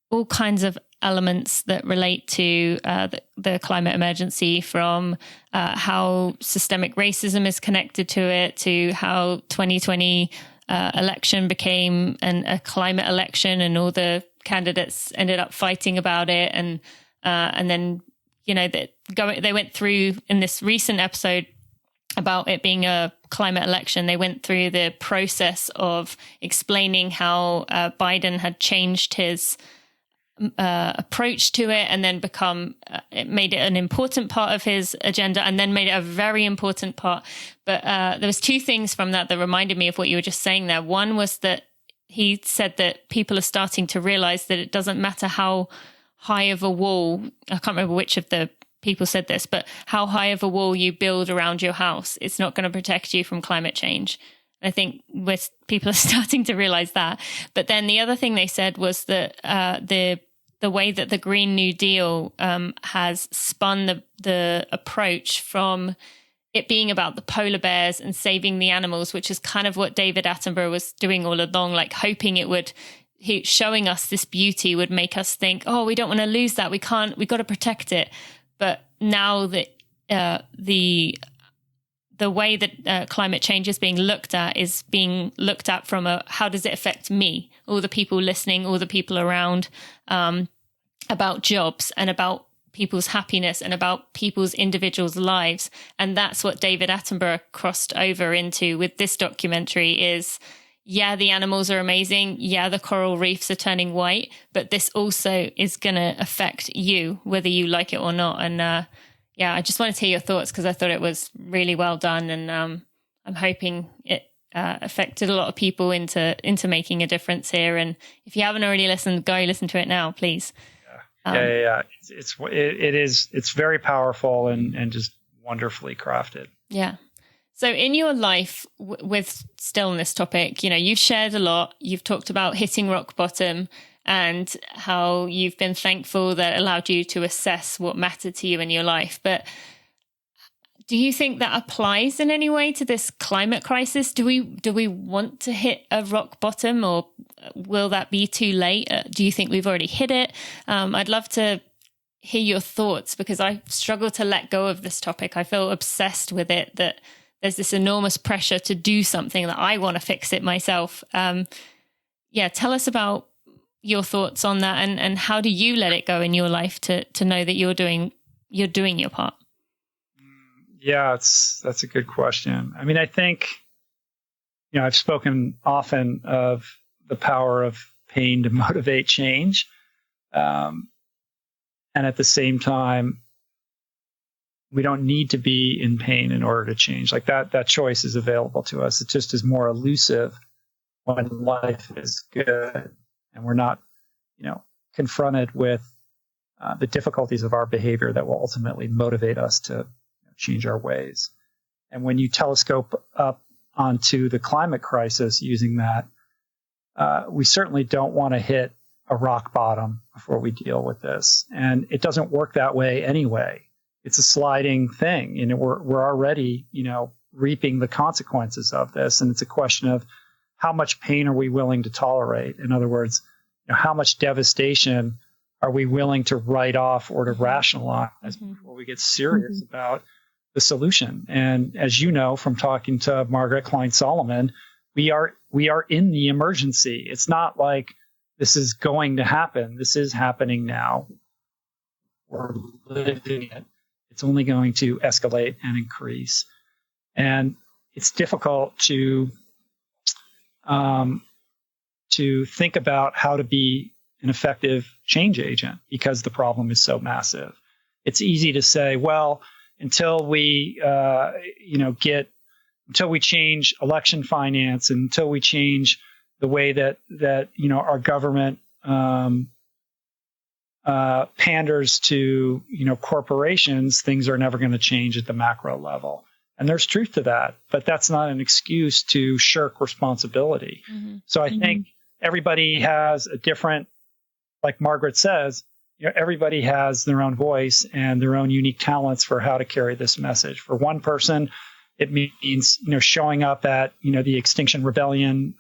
all kinds of elements that relate to the climate emergency, from how systemic racism is connected to it, to how 2020 election became a climate election and all the candidates ended up fighting about it. And then, they went through in this recent episode about it being a climate election. They went through the process of explaining how Biden had changed his approach to it, and then it made it an important part of his agenda, and then made it a very important part. But there was two things from that reminded me of what you were just saying there. One was that he said that people are starting to realize that it doesn't matter how high of a wall, I can't remember which of the people said this, but how high of a wall you build around your house, it's not going to protect you from climate change. I think people are starting to realize that. But then the other thing they said was that the way that the Green New Deal has spun the approach from it being about the polar bears and saving the animals, which is kind of what David Attenborough was doing all along, like hoping showing us this beauty would make us think, oh, we don't want to lose that. We got to protect it. But now that the way that climate change is being looked at is being looked at from how does it affect me, all the people listening, all the people around, about jobs and about people's happiness and about people's individuals' lives. And that's what David Attenborough crossed over into with this documentary is, yeah, the animals are amazing. Yeah, the coral reefs are turning white, but this also is going to affect you, whether you like it or not. And I just wanted to hear your thoughts because I thought it was really well done. And I'm hoping it affected a lot of people into making a difference here. And if you haven't already listened, go listen to it now, please. Yeah. It's very powerful and just wonderfully crafted. Yeah. So in your life with stillness topic, you've shared a lot. You've talked about hitting rock bottom and how you've been thankful that allowed you to assess what mattered to you in your life. But Do you think that applies in any way to this climate crisis? Do we want to hit a rock bottom, or will that be too late? Do you think we've already hit it? I'd love to hear your thoughts, because I struggle to let go of this topic. I feel obsessed with it, that there's this enormous pressure to do something that I want to fix it myself. Tell us about your thoughts on that, and how do you let it go in your life to know that you're doing your part? Yeah, that's a good question. I mean, I think, I've spoken often of the power of pain to motivate change. And at the same time, we don't need to be in pain in order to change. Like that choice is available to us. It just is more elusive when life is good and we're not, confronted with the difficulties of our behavior that will ultimately motivate us to change our ways. And when you telescope up onto the climate crisis using that, we certainly don't want to hit a rock bottom before we deal with this. And it doesn't work that way anyway. It's a sliding thing. We're already, reaping the consequences of this. And it's a question of how much pain are we willing to tolerate? In other words, how much devastation are we willing to write off or to rationalize before we get serious about the solution? And as you know from talking to Margaret Klein Solomon, we are in the emergency. It's not like this is going to happen. This is happening now. We're living it. It's only going to escalate and increase. And it's difficult to think about how to be an effective change agent because the problem is so massive. It's easy to say, well, until we change election finance, until we change the way that our government panders to corporations, things are never going to change at the macro level. And there's truth to that, but that's not an excuse to shirk responsibility. So I think everybody has a different, like Margaret says, everybody has their own voice and their own unique talents for how to carry this message. For one person, it means showing up at the Extinction Rebellion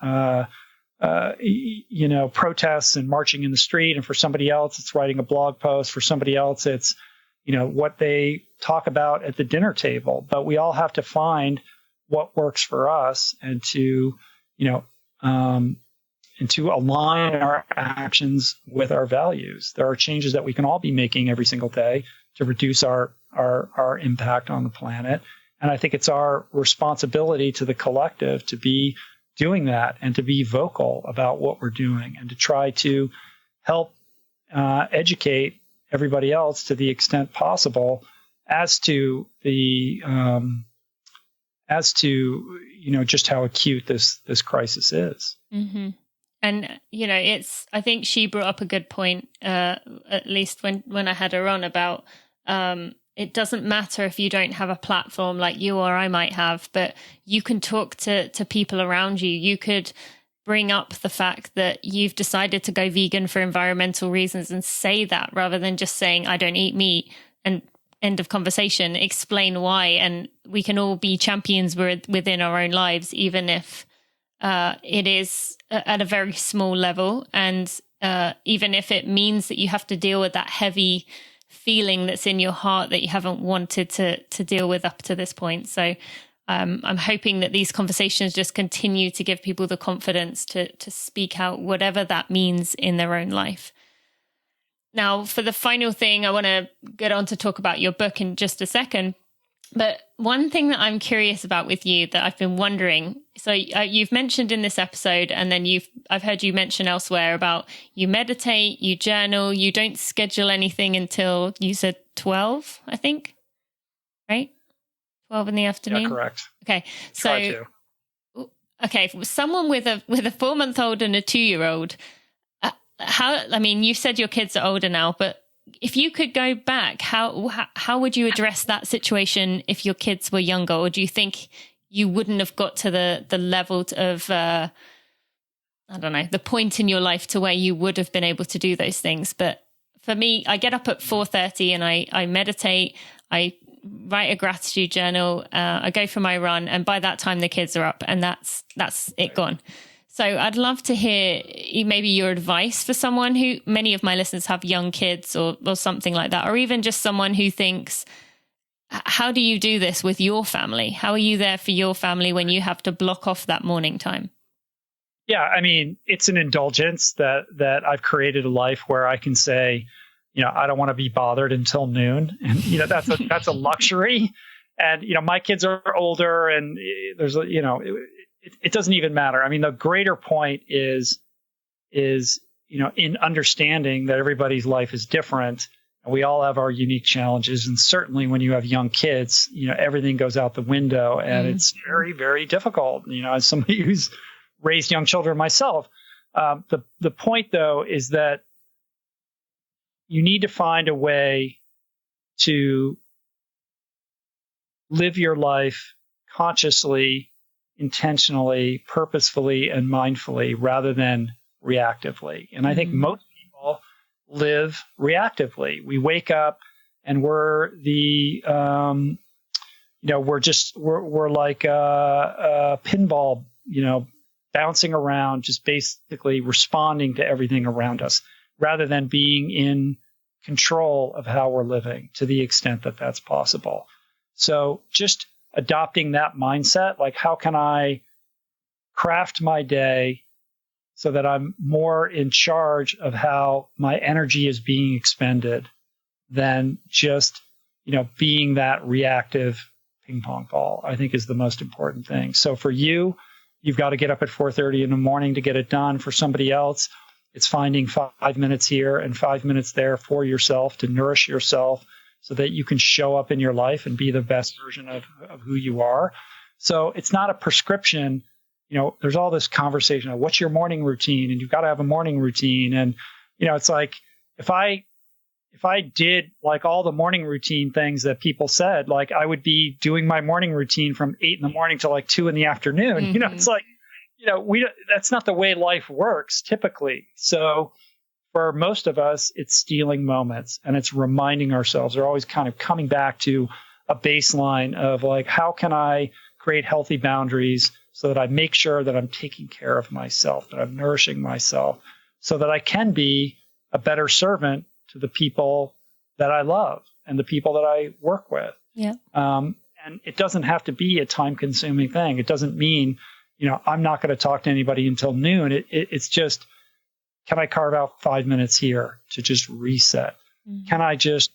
protests and marching in the street. And for somebody else, it's writing a blog post. For somebody else, it's what they talk about at the dinner table. But we all have to find what works for us and to align our actions with our values. There are changes that we can all be making every single day to reduce our impact on the planet. And I think it's our responsibility to the collective to be doing that and to be vocal about what we're doing and to try to help educate everybody else to the extent possible as to just how acute this crisis is. And I think she brought up a good point, at least when I had her on, about it doesn't matter if you don't have a platform like you or I might have, but you can talk to people around you. You could bring up the fact that you've decided to go vegan for environmental reasons and say that, rather than just saying, I don't eat meat and end of conversation. Explain why. And we can all be champions within our own lives, even if it is at a very small level. And even if it means that you have to deal with that heavy feeling that's in your heart that you haven't wanted to deal with up to this point. So I'm hoping that these conversations just continue to give people the confidence to speak out, whatever that means in their own life. Now, for the final thing, I want to get on to talk about your book in just a second. But one thing that I'm curious about with you that I've been wondering, so you've mentioned in this episode, and then I've heard you mention elsewhere about you meditate, you journal, you don't schedule anything until you said 12, I think, right? 12 in the afternoon? Yeah, correct. Okay. So, okay, someone with a 4-month-old and a 2-year-old, you said your kids are older now, but if you could go back, how would you address that situation if your kids were younger? Or do you think you wouldn't have got to the level of, the point in your life to where you would have been able to do those things? But for me, I get up at 4:30 and I meditate. I write a gratitude journal. I go for my run, and by that time the kids are up, and that's it gone. So I'd love to hear maybe your advice for someone who, many of my listeners have young kids or something like that, or even just someone who thinks, how do you do this with your family? How are you there for your family when you have to block off that morning time? Yeah, I mean, it's an indulgence that I've created a life where I can say, I don't want to be bothered until noon. And, that's a luxury. And, my kids are older, and there's, it doesn't even matter. I mean, the greater point is, in understanding that everybody's life is different and we all have our unique challenges. And certainly when you have young kids, everything goes out the window, and it's very, very difficult. As somebody who's raised young children myself, the point though is that you need to find a way to live your life consciously, intentionally, purposefully, and mindfully rather than reactively. And I think most people live reactively. We wake up and we're we're like a pinball, bouncing around, just basically responding to everything around us rather than being in control of how we're living to the extent that that's possible. So just adopting that mindset, like how can I craft my day so that I'm more in charge of how my energy is being expended than just, being that reactive ping pong ball, I think is the most important thing. So for you, you've got to get up at 4:30 in the morning to get it done. For somebody else, it's finding 5 minutes here and 5 minutes there for yourself to nourish yourself so that you can show up in your life and be the best version of who you are. So it's not a prescription. There's all this conversation of what's your morning routine, and you've got to have a morning routine. And, it's like, if I did like all the morning routine things that people said, like I would be doing my morning routine from 8 in the morning to like 2 in the afternoon. It's like, that's not the way life works typically. So for most of us, it's stealing moments, and it's reminding ourselves. We're always kind of coming back to a baseline of like, how can I create healthy boundaries so that I make sure that I'm taking care of myself, that I'm nourishing myself, so that I can be a better servant to the people that I love and the people that I work with. Yeah. And it doesn't have to be a time-consuming thing. It doesn't mean, I'm not going to talk to anybody until noon. It's just, can I carve out 5 minutes here to just reset? Mm-hmm. Can I just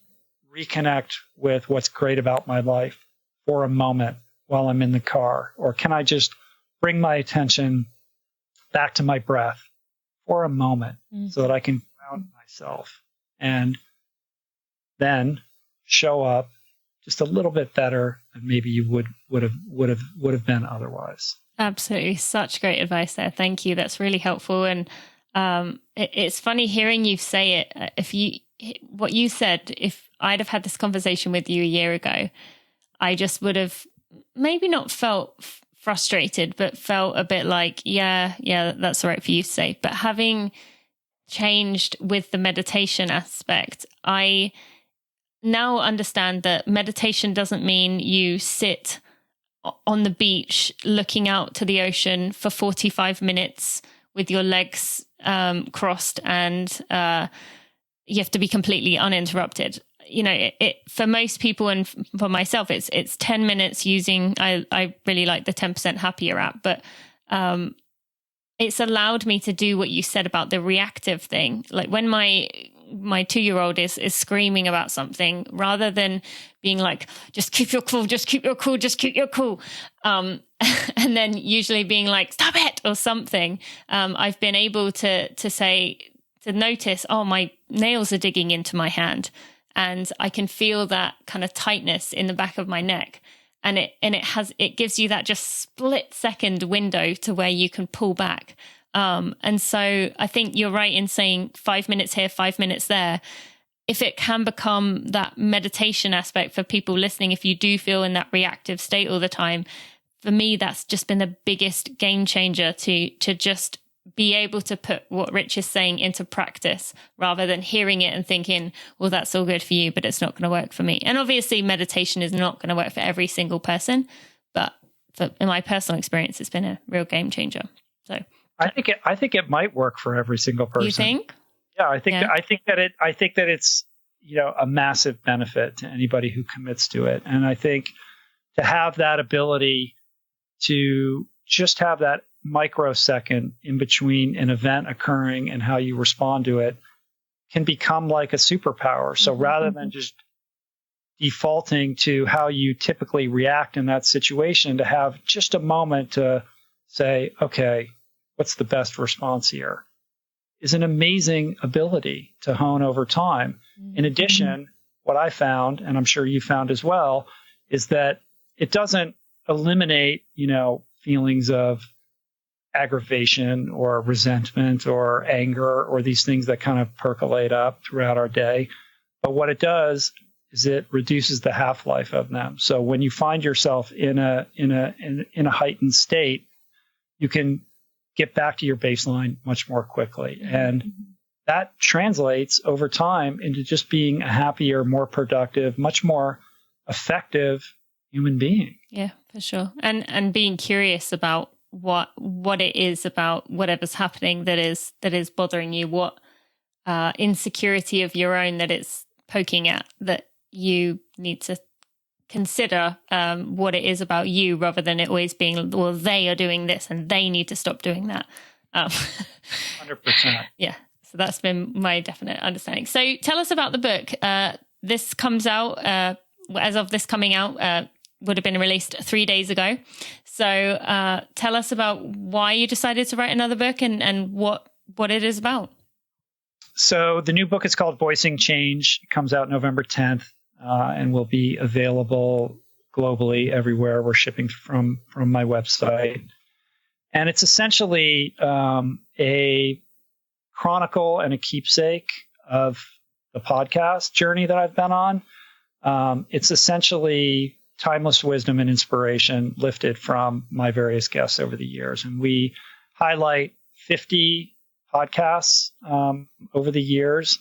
reconnect with what's great about my life for a moment while I'm in the car? Or can I just bring my attention back to my breath for a moment so that I can ground myself and then show up just a little bit better than maybe you would have been otherwise. Absolutely. Such great advice there. Thank you. That's really helpful. And it's funny hearing you say it. What you said, if I'd have had this conversation with you a year ago, I just would have maybe not felt frustrated, but felt a bit like, yeah, that's all right for you to say. But having changed with the meditation aspect, I now understand that meditation doesn't mean you sit on the beach looking out to the ocean for 45 minutes with your legs crossed and you have to be completely uninterrupted. It for most people and for myself, it's 10 minutes using, I really like the 10% Happier app, but it's allowed me to do what you said about the reactive thing. Like when my 2-year-old is screaming about something, rather than being like, just keep your cool, just keep your cool, just keep your cool. And then usually being like, stop it or something. I've been able to notice, oh, my nails are digging into my hand. And I can feel that kind of tightness in the back of my neck. And it gives you that just split second window to where you can pull back. And so I think you're right in saying 5 minutes here, 5 minutes there. If it can become that meditation aspect for people listening, if you do feel in that reactive state all the time, for me, that's just been the biggest game changer to just be able to put what Rich is saying into practice rather than hearing it and thinking, well, that's all good for you, but it's not going to work for me. And obviously meditation is not going to work for every single person, but in my personal experience, it's been a real game changer. So I think it might work for every single person. You think? Yeah, I think that it's, a massive benefit to anybody who commits to it. And I think to have that ability to just have that microsecond in between an event occurring and how you respond to it can become like a superpower. So rather than just defaulting to how you typically react in that situation, to have just a moment to say, okay, what's the best response here, is an amazing ability to hone over time. In addition, what I found, and I'm sure you found as well, is that it doesn't eliminate, feelings of aggravation or resentment or anger or these things that kind of percolate up throughout our day. But what it does is it reduces the half-life of them. So when you find yourself in a heightened state, you can get back to your baseline much more quickly. And that translates over time into just being a happier, more productive, much more effective human being. Yeah, for sure. And being curious about what it is about whatever's happening that is bothering you, what insecurity of your own that it's poking at, that you need to consider what it is about you, rather than it always being, well, they are doing this and they need to stop doing that. 100%. Yeah. So that's been my definite understanding. So tell us about the book. This comes out, as of this coming out, would have been released 3 days ago. So tell us about why you decided to write another book and what it is about. So the new book is called Voicing Change. It comes out November 10th and will be available globally everywhere. We're shipping from my website. And it's essentially a chronicle and a keepsake of the podcast journey that I've been on. It's essentially timeless wisdom and inspiration lifted from my various guests over the years. And we highlight 50 podcasts over the years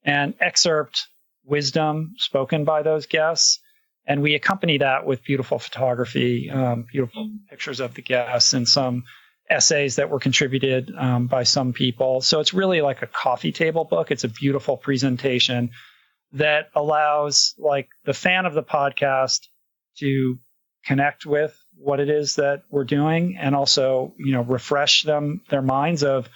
and excerpt wisdom spoken by those guests. And we accompany that with beautiful photography, beautiful pictures of the guests, and some essays that were contributed by some people. So it's really like a coffee table book. It's a beautiful presentation that allows like the fan of the podcast to connect with what it is that we're doing, and also, refresh their minds of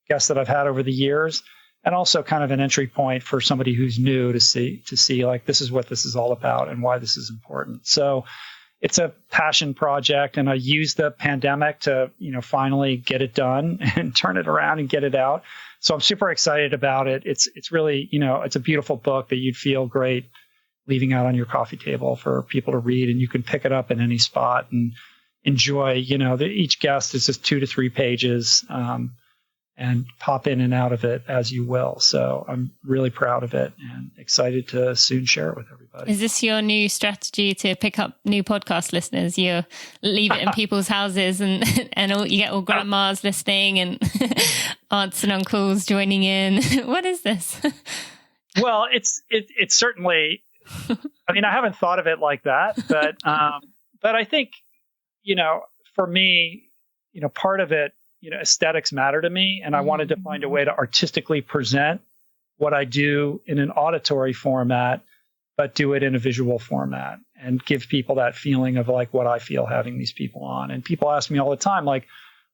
guests that I've had over the years, and also kind of an entry point for somebody who's new to see like, this is what this is all about and why this is important. So it's a passion project, and I used the pandemic to, finally get it done and turn it around and get it out. So I'm super excited about it. It's really, it's a beautiful book that you'd feel great leaving out on your coffee table for people to read, and you can pick it up in any spot and enjoy, each guest is just 2 to 3 pages, and pop in and out of it as you will. So I'm really proud of it and excited to soon share it with everybody. Is this your new strategy to pick up new podcast listeners? You leave it in people's houses and you get all grandmas listening and aunts and uncles joining in. What is this? Well, it's certainly, I mean, I haven't thought of it like that, but I think, for me, part of it, aesthetics matter to me, and I wanted to find a way to artistically present what I do in an auditory format, but do it in a visual format and give people that feeling of like what I feel having these people on. And people ask me all the time, like,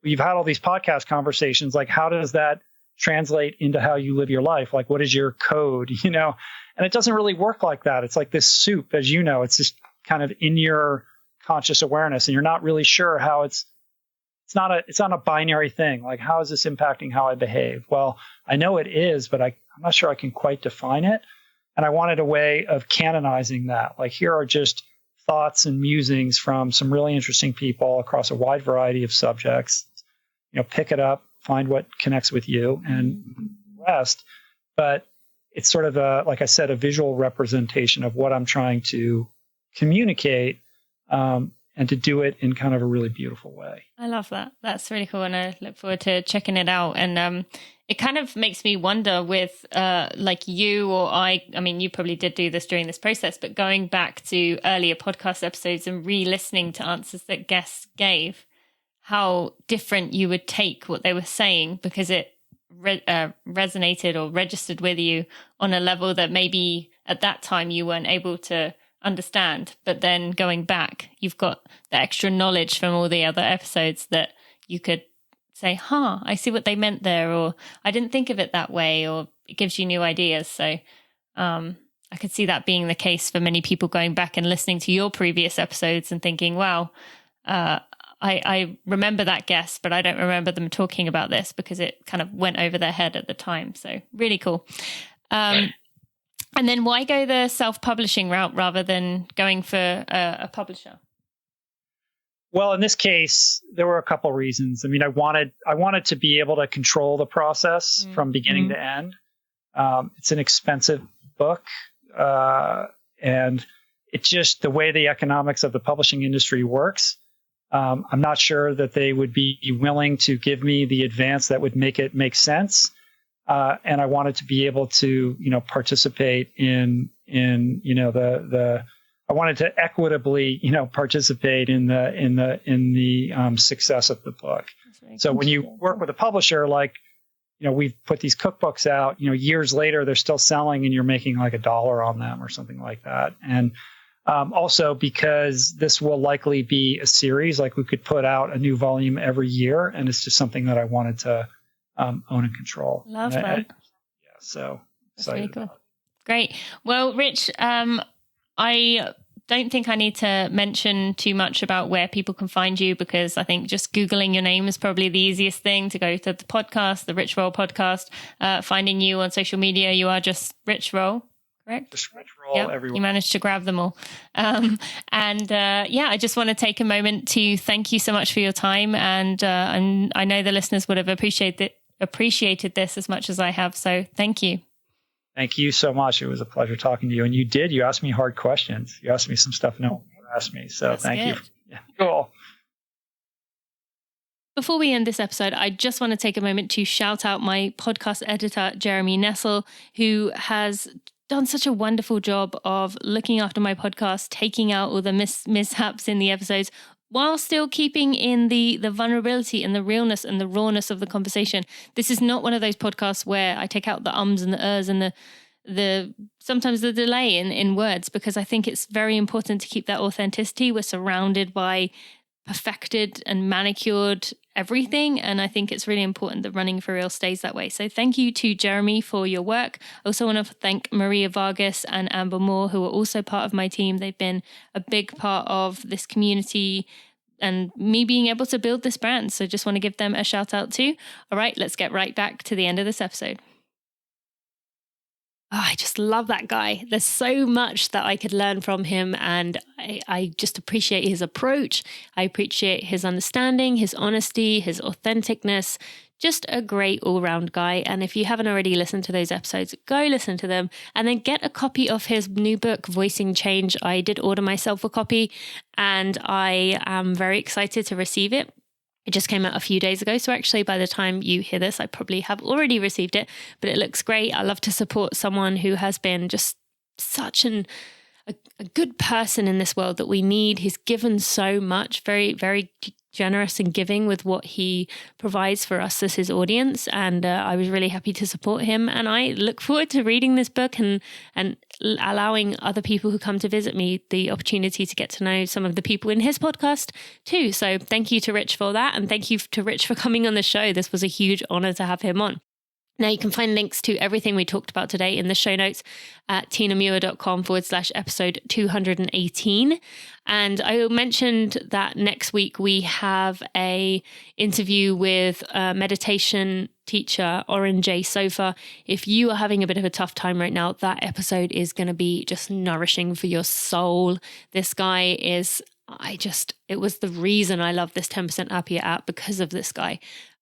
well, you've had all these podcast conversations, like, how does that translate into how you live your life? Like, what is your code, And it doesn't really work like that. It's like this soup, as you know, it's just kind of in your conscious awareness, and you're not really sure how it's not a binary thing. Like, how is this impacting how I behave? Well, I know it is, but I'm not sure I can quite define it. And I wanted a way of canonizing that. Like, here are just thoughts and musings from some really interesting people across a wide variety of subjects. Pick it up, find what connects with you, and rest. But it's sort of like I said, a visual representation of what I'm trying to communicate. to do it in kind of a really beautiful way. I love that. That's really cool. And I look forward to checking it out. And it kind of makes me wonder with like you or I mean, you probably did do this during this process, but going back to earlier podcast episodes and re-listening to answers that guests gave, how different you would take what they were saying because it resonated or registered with you on a level that maybe at that time you weren't able to understand. But then going back, you've got the extra knowledge from all the other episodes that you could say, I see what they meant there, or I didn't think of it that way, or it gives you new ideas. So I could see that being the case for many people going back and listening to your previous episodes and thinking, wow, I remember that guest, but I don't remember them talking about this because it kind of went over their head at the time. So really cool. And then why go the self-publishing route rather than going for a publisher? Well, in this case, there were a couple of reasons. I mean, I wanted to be able to control the process from beginning to end. It's an expensive book, and it's just the way the economics of the publishing industry works. I'm not sure that they would be willing to give me the advance that would make it make sense. And I wanted to be able to, participate in I wanted to equitably, participate in the success of the book. So when you work with a publisher, like, we've put these cookbooks out, years later, they're still selling and you're making like $1 on them or something like that. And also because this will likely be a series, like we could put out a new volume every year. And it's just something that I wanted to own and control. Love that. So that's really cool. Great. Well, Rich, I don't think I need to mention too much about where people can find you, because I think just Googling your name is probably the easiest thing. To go to the podcast, the Rich Roll podcast, finding you on social media, you are just Rich Roll, correct? Just Rich Roll everywhere. You managed to grab them all. I just want to take a moment to thank you so much for your time. And I know the listeners would have appreciated this as much as I have. So thank you. Thank you so much. It was a pleasure talking to you. And you asked me hard questions. You asked me some stuff no one asked me. So That's thank good. you. Yeah, cool. Before we end this episode, I just want to take a moment to shout out my podcast editor, Jeremy Nessel, who has done such a wonderful job of looking after my podcast, taking out all the mishaps in the episodes, while still keeping in the vulnerability and the realness and the rawness of the conversation. This is not one of those podcasts where I take out the ums and the ers and the sometimes the delay in words, because I think it's very important to keep that authenticity. We're surrounded by perfected and manicured everything, and I think it's really important that Running for Real stays that way. So thank you to Jeremy for your work. I also want to thank Maria Vargas and Amber Moore, who are also part of my team. They've been a big part of this community and me being able to build this brand. So just want to give them a shout out too. All right, let's get right back to the end of this episode. Oh, I just love that guy. There's so much that I could learn from him, and I just appreciate his approach. I appreciate his understanding, his honesty, his authenticness. Just a great all-round guy. And if you haven't already listened to those episodes, go listen to them and then get a copy of his new book, Voicing Change. I did order myself a copy and I am very excited to receive it. It just came out a few days ago. So actually, by the time you hear this, I probably have already received it, but it looks great. I love to support someone who has been just such a good person in this world that we need. He's given so much, very, very generous and giving with what he provides for us as his audience. And I was really happy to support him. And I look forward to reading this book and allowing other people who come to visit me the opportunity to get to know some of the people in his podcast too. So thank you to Rich for that. And thank you to Rich for coming on the show. This was a huge honor to have him on. Now, you can find links to everything we talked about today in the show notes at tinamuir.com/episode 218. And I mentioned that next week we have a interview with meditation teacher Oren J. Sofa. If you are having a bit of a tough time right now, that episode is going to be just nourishing for your soul. This guy is, it was the reason I love this 10% Happier app, because of this guy.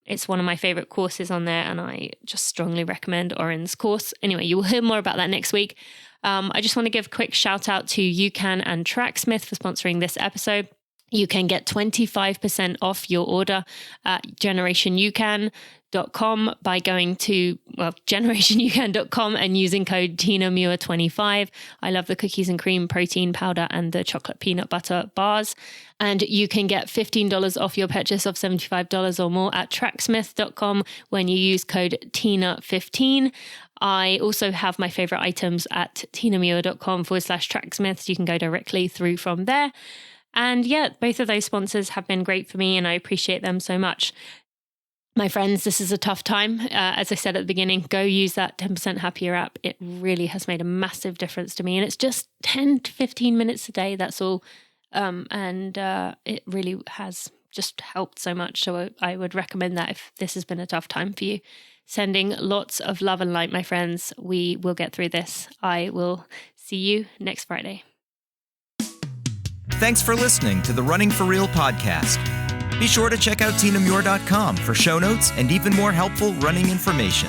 It's one of my favorite courses on there, and I just strongly recommend Oren's course. Anyway, you will hear more about that next week. I just want to give a quick shout out to UCAN and Tracksmith for sponsoring this episode. You can get 25% off your order at generationyoucan.com by going to generationyoucan.com and using code TinaMuir25. I love the cookies and cream protein powder and the chocolate peanut butter bars. And you can get $15 off your purchase of $75 or more at tracksmith.com when you use code TINA15. I also have my favorite items at tinamuir.com/tracksmith. You can go directly through from there. And yeah, both of those sponsors have been great for me and I appreciate them so much. My friends, this is a tough time. As I said at the beginning, go use that 10% Happier app. It really has made a massive difference to me. And it's just 10 to 15 minutes a day. That's all. It really has just helped so much. So I would recommend that if this has been a tough time for you. Sending lots of love and light, my friends. We will get through this. I will see you next Friday. Thanks for listening to the Running for Real podcast. Be sure to check out tinamuir.com for show notes and even more helpful running information.